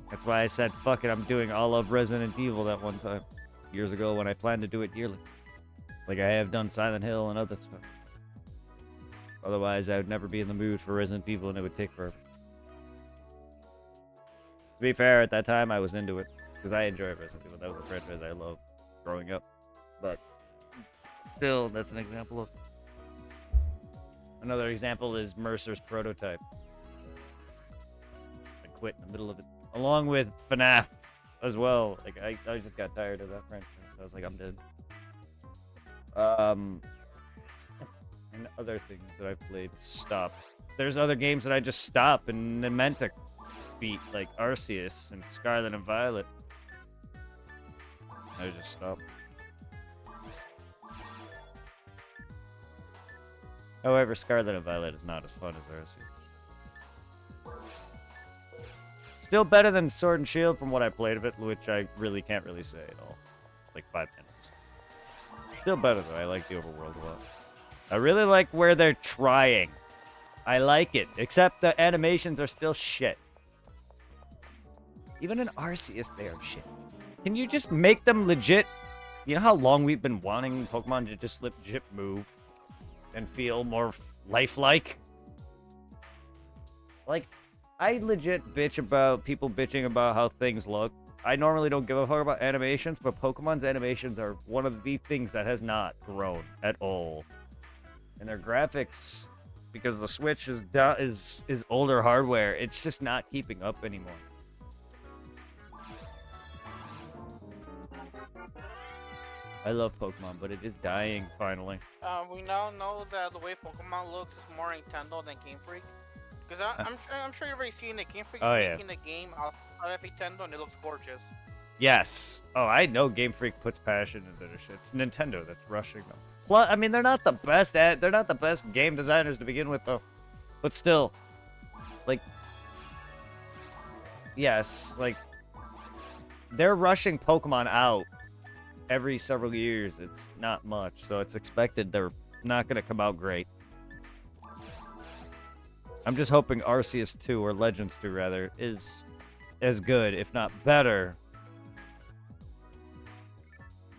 That's why I said, fuck it, I'm doing all of Resident Evil that one time. Years ago when I planned to do it yearly. Like I have done Silent Hill and other stuff. Otherwise, I would never be in the mood for Resident Evil and it would take forever. To be fair, at that time, I was into it. Because I enjoyed Resident Evil. That was a franchise I loved growing up. But still, that's an example of... Another example is Mercer's Prototype. I quit in the middle of it. Along with FNAF as well. Like, I just got tired of that franchise. So I was like, I'm dead. And other things that I've played stopped. There's other games that I just stop and meant to beat, like Arceus and Scarlet and Violet. I just stopped. However, Scarlet and Violet is not as fun as Arceus. Still better than Sword and Shield from what I played of it, which I really can't really say at all. It's like 5 minutes. Still better though, I like the overworld a lot. I really like where they're trying. I like it, except the animations are still shit. Even in Arceus, they are shit. Can you just make them legit? You know how long we've been wanting Pokemon to just legit move and feel more lifelike? Like, I legit bitch about people bitching about how things look. I normally don't give a fuck about animations, but Pokemon's animations are one of the things that has not grown at all. And their graphics, because the Switch is older hardware, it's just not keeping up anymore. I love Pokemon, but it is dying finally. We now know that the way Pokemon looks is more Nintendo than Game Freak. Because I'm sure you've already seen it. Game Freak's making a game out of Nintendo and it looks gorgeous. Yes. Oh, I know Game Freak puts passion into their shit. It's Nintendo that's rushing them. Plus, I mean, they're not the best game designers to begin with, though. But still, like, yes, like, they're rushing Pokemon out every several years. It's not much, so it's expected they're not going to come out great. I'm just hoping Arceus 2, or Legends 2, rather, is as good, if not better.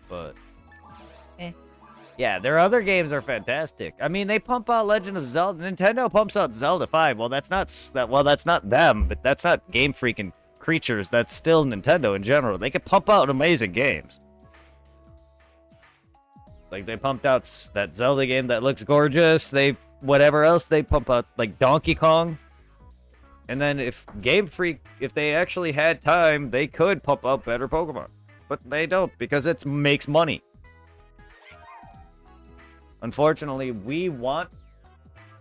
But, yeah, their other games are fantastic. I mean, they pump out Legend of Zelda. Nintendo pumps out Zelda 5. Well, that's not them, but that's not Game Freak and Creatures. That's still Nintendo in general. They can pump out amazing games. Like, they pumped out that Zelda game that looks gorgeous. Whatever else they pump out, like Donkey Kong. And then if Game Freak, if they actually had time, they could pump out better Pokemon. But they don't, because it makes money. Unfortunately, we want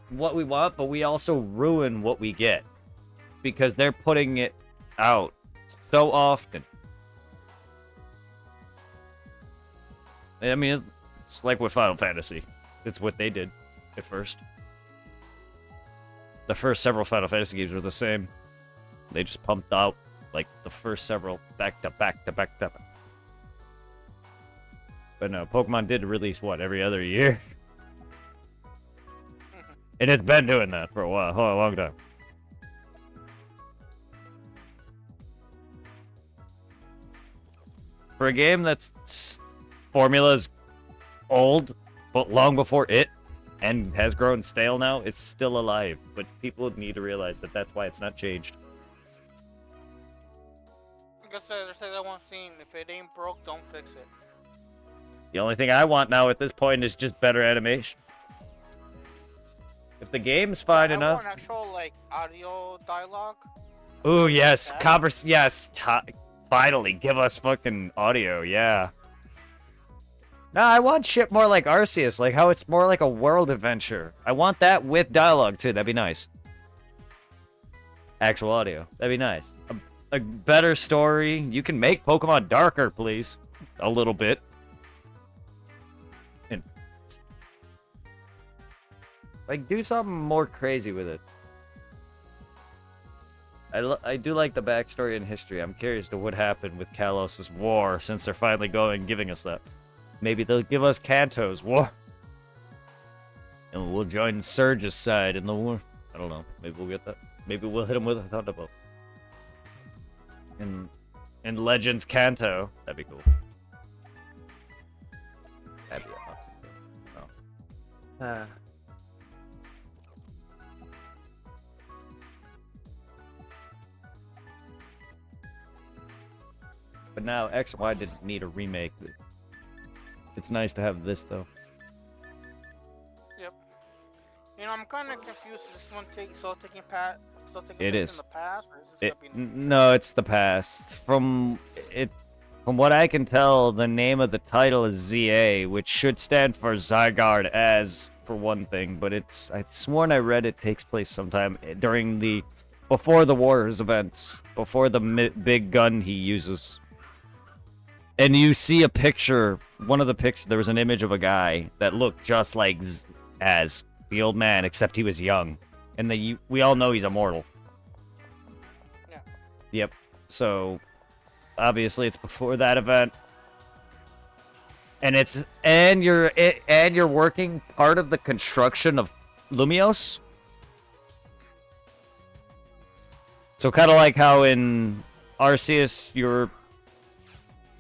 what we want, but we also ruin what we get. Because they're putting it out so often. I mean, it's like with Final Fantasy. It's what they did at first. The first several Final Fantasy games were the same. They just pumped out, like, the first several back to back to back to back. But no, Pokemon did release, what, every other year? And it's been doing that for a while, a long time. For a game that's formula's old, but long before it, and has grown stale now, it's still alive. But people need to realize that that's why it's not changed. Like I said, there's that one scene, if it ain't broke, don't fix it. The only thing I want now at this point is just better animation. If the game's fine enough. I want actual, like, audio dialogue. Ooh, yes. Yes. Finally, give us fucking audio, yeah. No, I want shit more like Arceus, like how it's more like a world adventure. I want that with dialogue, too. That'd be nice. Actual audio. That'd be nice. A better story. You can make Pokemon darker, please. A little bit. And like, do something more crazy with it. I do like the backstory and history. I'm curious to what happened with Kalos' war, since they're finally giving us that. Maybe they'll give us Kanto's war. And we'll join Surge's side in the war. I don't know. Maybe we'll get that. Maybe we'll hit him with a Thunderbolt. In Legends Kanto. That'd be cool. That'd be awesome. Oh. But now X and Y didn't need a remake. It's nice to have this though. Yep. You know, I'm kind of confused. Is this one taking place It is. in the past, or is this gonna be No, it's the past. From what I can tell, the name of the title is ZA, which should stand for Zygarde as, for one thing. But I've sworn I read it takes place sometime before the Warriors events, before the big gun he uses. And you see a picture, there was an image of a guy that looked just like as the old man, except he was young. And we all know he's immortal. Yeah. Yep. So, obviously it's before that event. And you're working part of the construction of Lumiose. So kind of like how in Arceus you're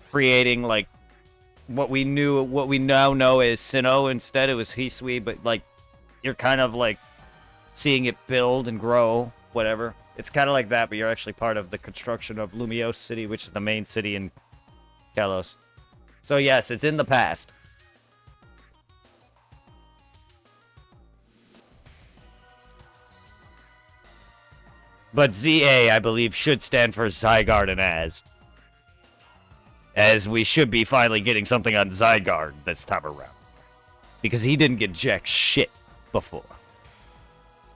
creating like what we now know as Sinnoh. Instead it was Hisui, but like you're kind of like seeing it build and grow, whatever. It's kind of like that, but you're actually part of the construction of Lumiose City, which is the main city in Kalos. So yes, it's in the past. But ZA, I believe, should stand for Zygarde and as we should be finally getting something on Zygarde this time around. Because he didn't get jack shit before.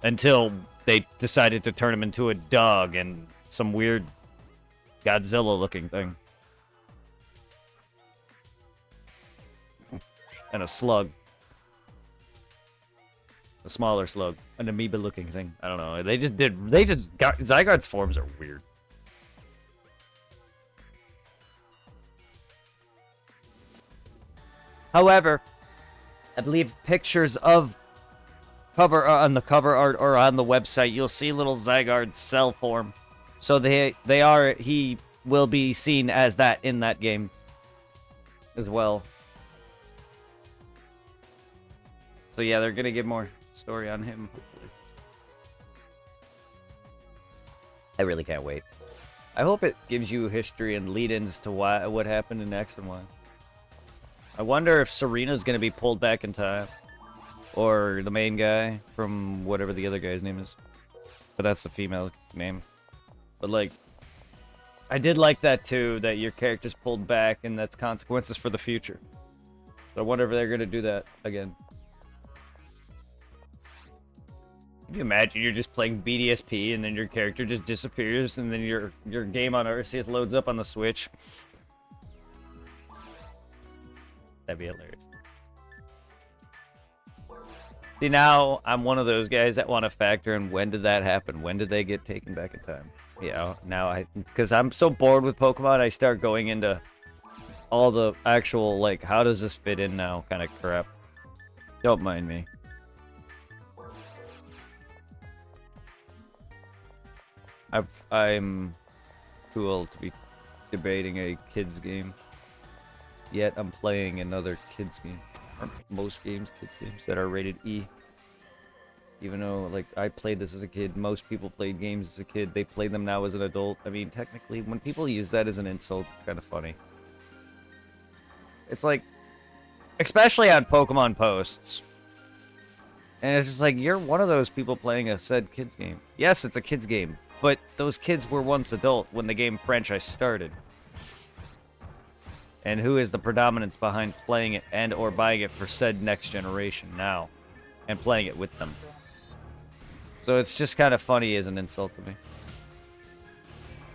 Until they decided to turn him into a dog and some weird Godzilla-looking thing. And a slug. A smaller slug. An amoeba-looking thing. I don't know. Zygarde's forms are weird. However, I believe pictures of on the cover art or on the website, you'll see little Zygarde's cell form. So he will be seen as that in that game as well. So yeah, they're gonna give more story on him, hopefully. I really can't wait. I hope it gives you history and lead-ins to what happened in X and Y. I wonder if Serena's gonna be pulled back in time. Or the main guy from whatever the other guy's name is. But that's the female name. But like, I did like that too, that your character's pulled back and that's consequences for the future. So I wonder if they're gonna do that again. Can you imagine you're just playing BDSP and then your character just disappears and then your game on Arceus loads up on the Switch? That'd be hilarious. See, now I'm one of those guys that want to factor in when did that happen? When did they get taken back in time? You know, now because I'm so bored with Pokemon, I start going into all the actual, like, how does this fit in now kind of crap. Don't mind me. I'm too old to be debating a kids game. Yet I'm playing another kids game. Aren't most games kids games that are rated E? Even though, like, I played this as a kid, most people played games as a kid, they play them now as an adult. I mean, technically, when people use that as an insult, it's kind of funny. It's like, especially on Pokemon posts. And it's just like, you're one of those people playing a said kids game. Yes, it's a kids game, but those kids were once adult when the game franchise started. And who is the predominance behind playing it and or buying it for said next generation now? And playing it with them. So it's just kind of funny as an insult to me.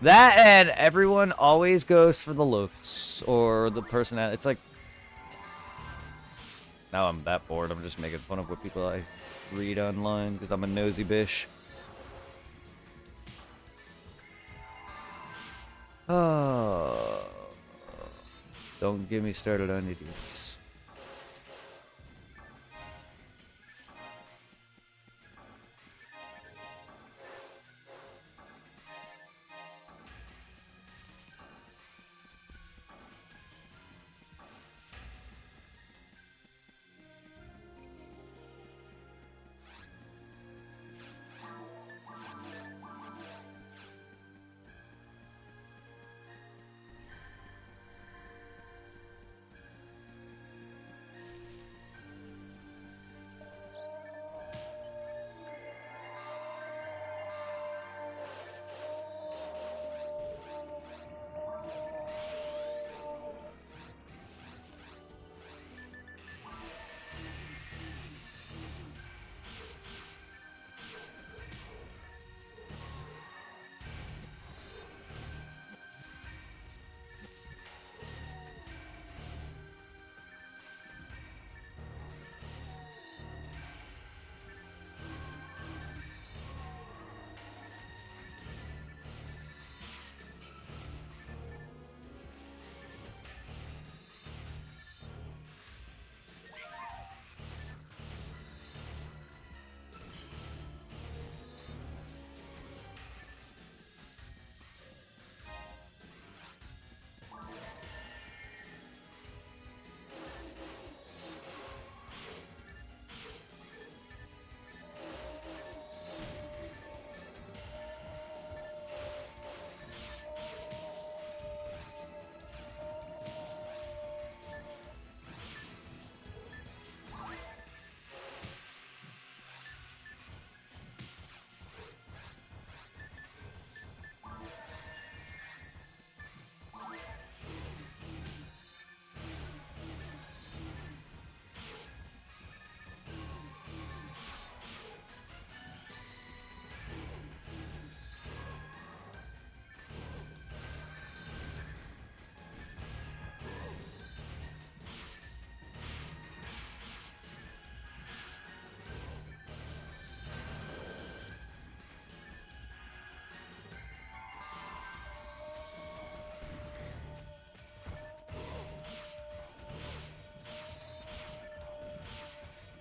That and everyone always goes for the looks or the personality. It's like... Now I'm that bored, I'm just making fun of what people I read online because I'm a nosy bish. Oh... Don't get me started on idiots.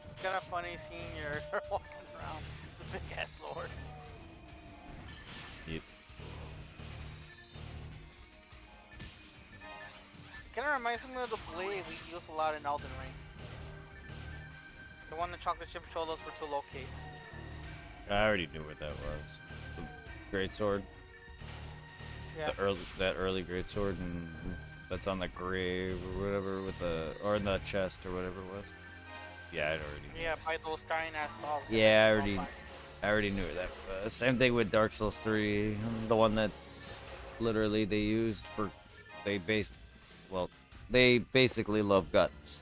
It's kind of funny seeing your walking around with a big ass sword. Yep. Kind of reminds me of the blade we use a lot in Elden Ring. The one the chocolate chip told us where to locate. I already knew what that was. The great sword. Yeah. That early great sword and That's on the grave or whatever with the or in the chest or whatever it was. Yeah, I'd already. Yeah, buy those giant ass dogs and then Yeah, buy. I already knew that. Same thing with Dark Souls 3, the one that literally they used for, they based, well, they basically love guts.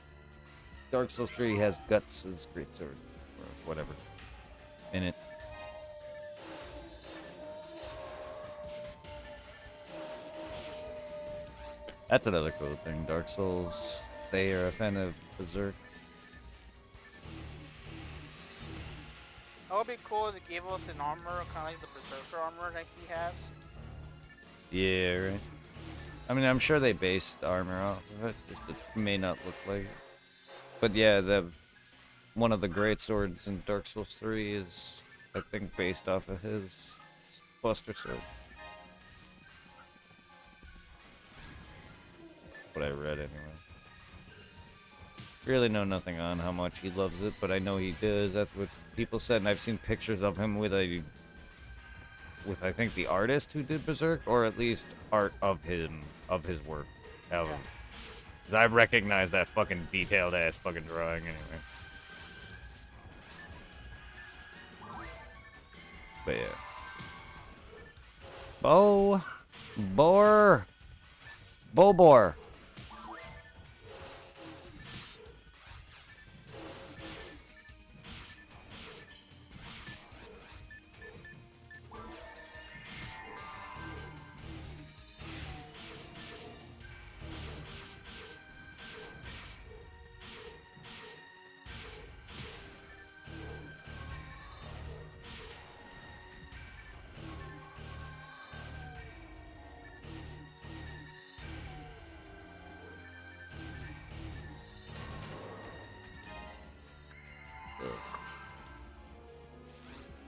Dark Souls 3 has guts as great sword or whatever in it. That's another cool thing. Dark Souls, they are a fan of Berserk. That would be cool if they gave us an armor, kind of like the Berserker armor that he has. Yeah, right. I mean, I'm sure they based armor off of it, just it may not look like it. But yeah, the one of the great swords in Dark Souls 3 is, I think, based off of his Buster Sword. What I read anyway. Really know nothing on how much he loves it, but I know he does. That's what people said, and I've seen pictures of him with I think the artist who did Berserk, or at least art of him of his work. Yeah. 'Cause I recognize that fucking detailed ass fucking drawing anyway. But yeah. Bobor.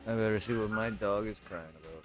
I better see what my dog is crying about.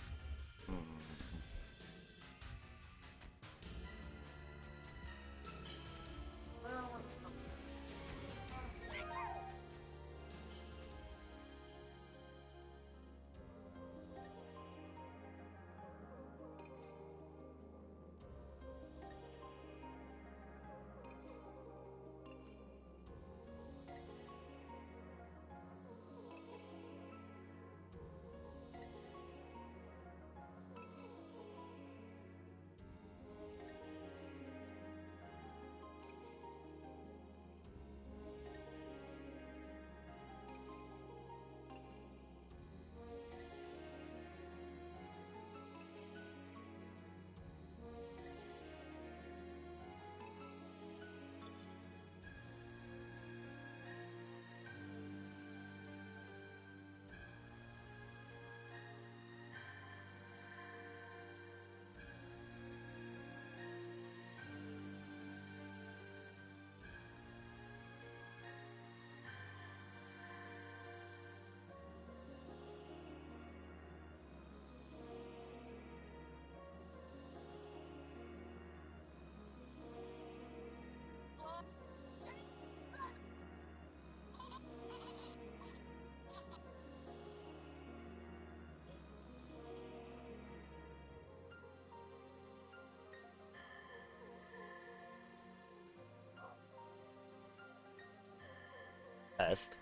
Pest.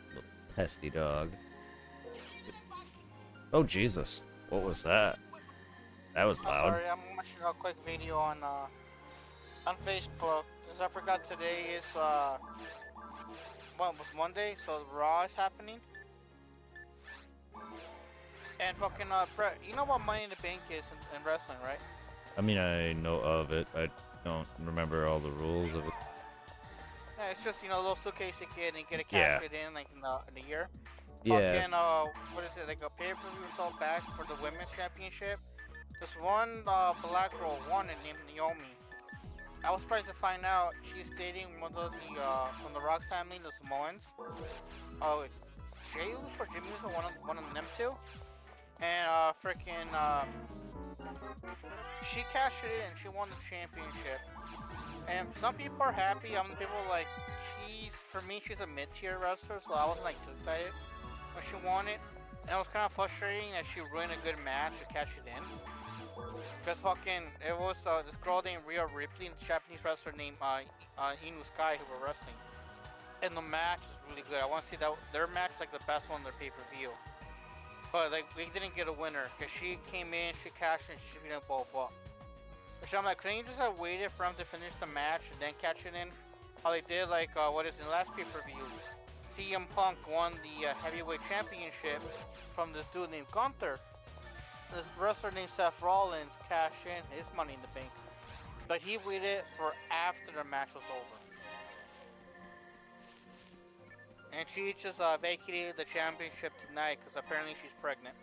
Little pesty dog. Oh Jesus! What was that? That was Oh, loud. sorry, I'm watching a quick video on Facebook. Because I forgot today is what was Monday, so Raw is happening. And fucking Brett, you know what Money in the Bank is in wrestling, right? I mean, I know of it. I don't remember all the rules of it. Yeah, it's just a little suitcase you get and you get to Yeah. cash it in like in a year. Yeah. Fucking what is it, like a pay-per-view sold back for the women's championship? This one black girl won it named Naomi. I was surprised to find out she's dating one of the from the Rock family, the Samoans. Oh, it's Jey Uso or Jimmy Uso, one of them two. And freaking she cashed it in and she won the championship. And some people are happy. People are like, for me, she's a mid-tier wrestler, so I wasn't like too excited when she won it. And it was kind of frustrating that she ruined a good match to catch it in. Because fucking, it was this girl named Rhea Ripley and this Japanese wrestler named Inu Sky who were wrestling. And the match is really good. I want to see that their match is like the best one on their pay-per-view. But like we didn't get a winner because she came in, she cashed in, she beat them both up. Which I'm like, couldn't you just have waited for them to finish the match and then catch it in? How they did like what is in the last pay-per-view. CM Punk won the heavyweight championship from this dude named Gunther. This wrestler named Seth Rollins cashed in his Money in the Bank, but he waited for after the match was over. And she just vacated the championship tonight because apparently she's pregnant.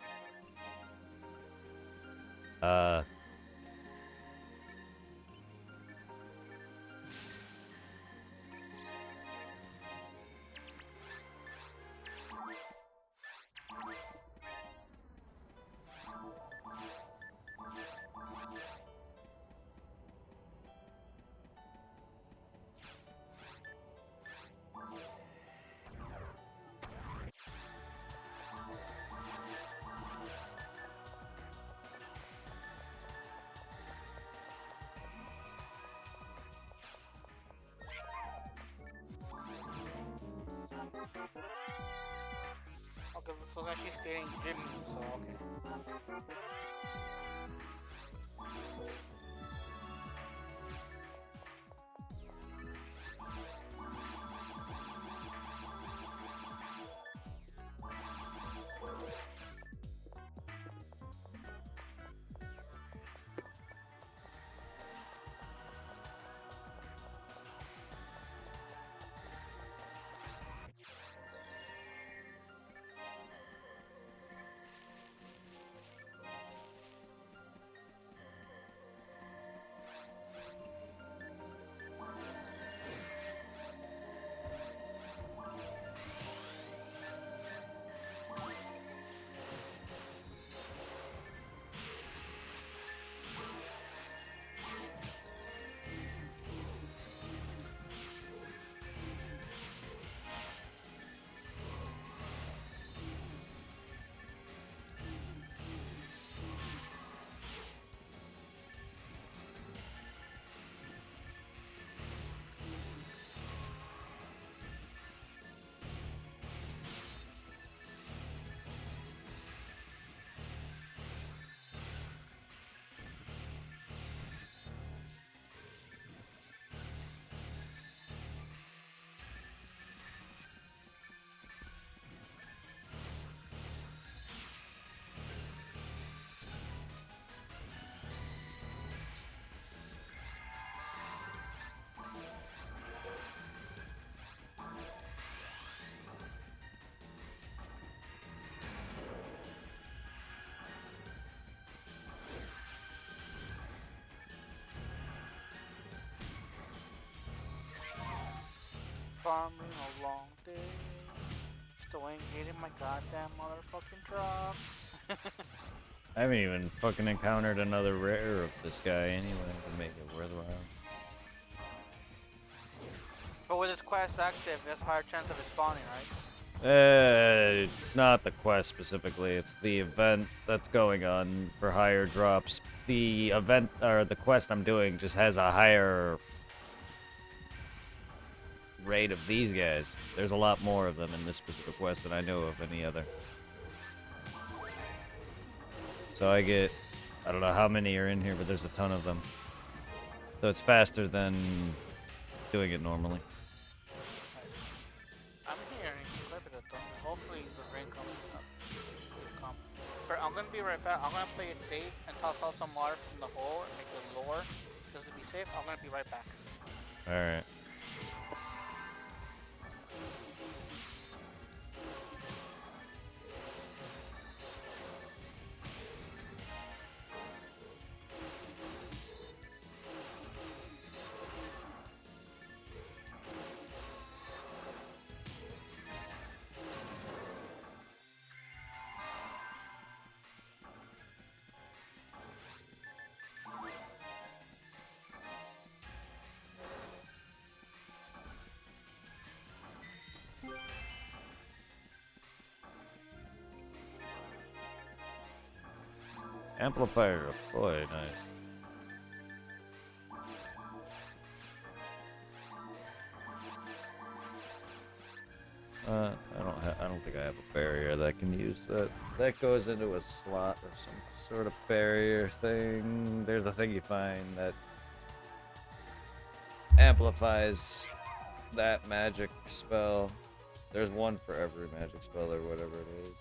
Okay, so then she's dating Jimmy, so okay. Farming a long day. Still ain't getting my goddamn motherfucking drop. I haven't even fucking encountered another rare of this guy anyway to make it worthwhile. But with his quest active, there's a higher chance of it spawning, right? It's not the quest specifically, it's the event that's going on for higher drops. The event, or the quest I'm doing, just has a higher rate of these guys. There's a lot more of them in this specific quest than I know of any other. So I get, I don't know how many are in here, but there's a ton of them. So it's faster than doing it normally. I'm hearing quite a bit of thunder. Hopefully the rain comes up. Please come. But I'm gonna be right back. I'm gonna play it safe and toss out some water from the hole and make it lower. Just to be safe, I'm gonna be right back. Alright. Amplifier deploy, nice. I don't think I have a barrier that can use that. That goes into a slot or some sort of barrier thing. There's a thing you find that amplifies that magic spell. There's one for every magic spell or whatever it is.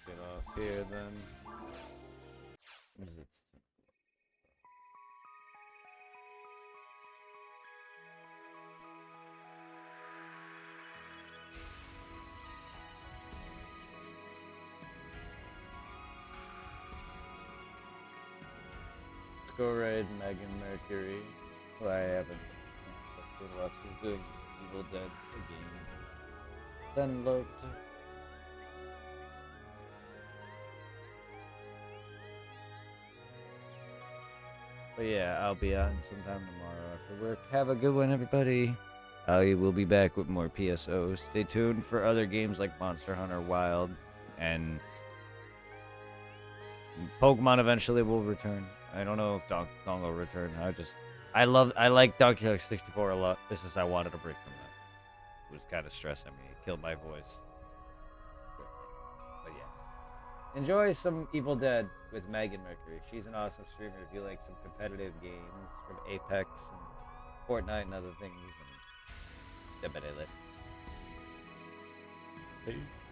Get off here then. What is it? Let's go raid Megan Mercury, who I haven't watched her doing Evil Dead again. Then looked. But yeah, I'll be on sometime tomorrow after work. Have a good one, everybody. I will be back with more PSO. Stay tuned for other games like Monster Hunter Wild, and Pokemon eventually will return. I don't know if Donkey Kong will return. I like Donkey Kong 64 a lot. It's just I wanted to break from that. It was kind of stressing me. It killed my voice. But yeah. Enjoy some Evil Dead with Megan Mercury. She's an awesome streamer if you like some competitive games from Apex and Fortnite and other things. And Peace.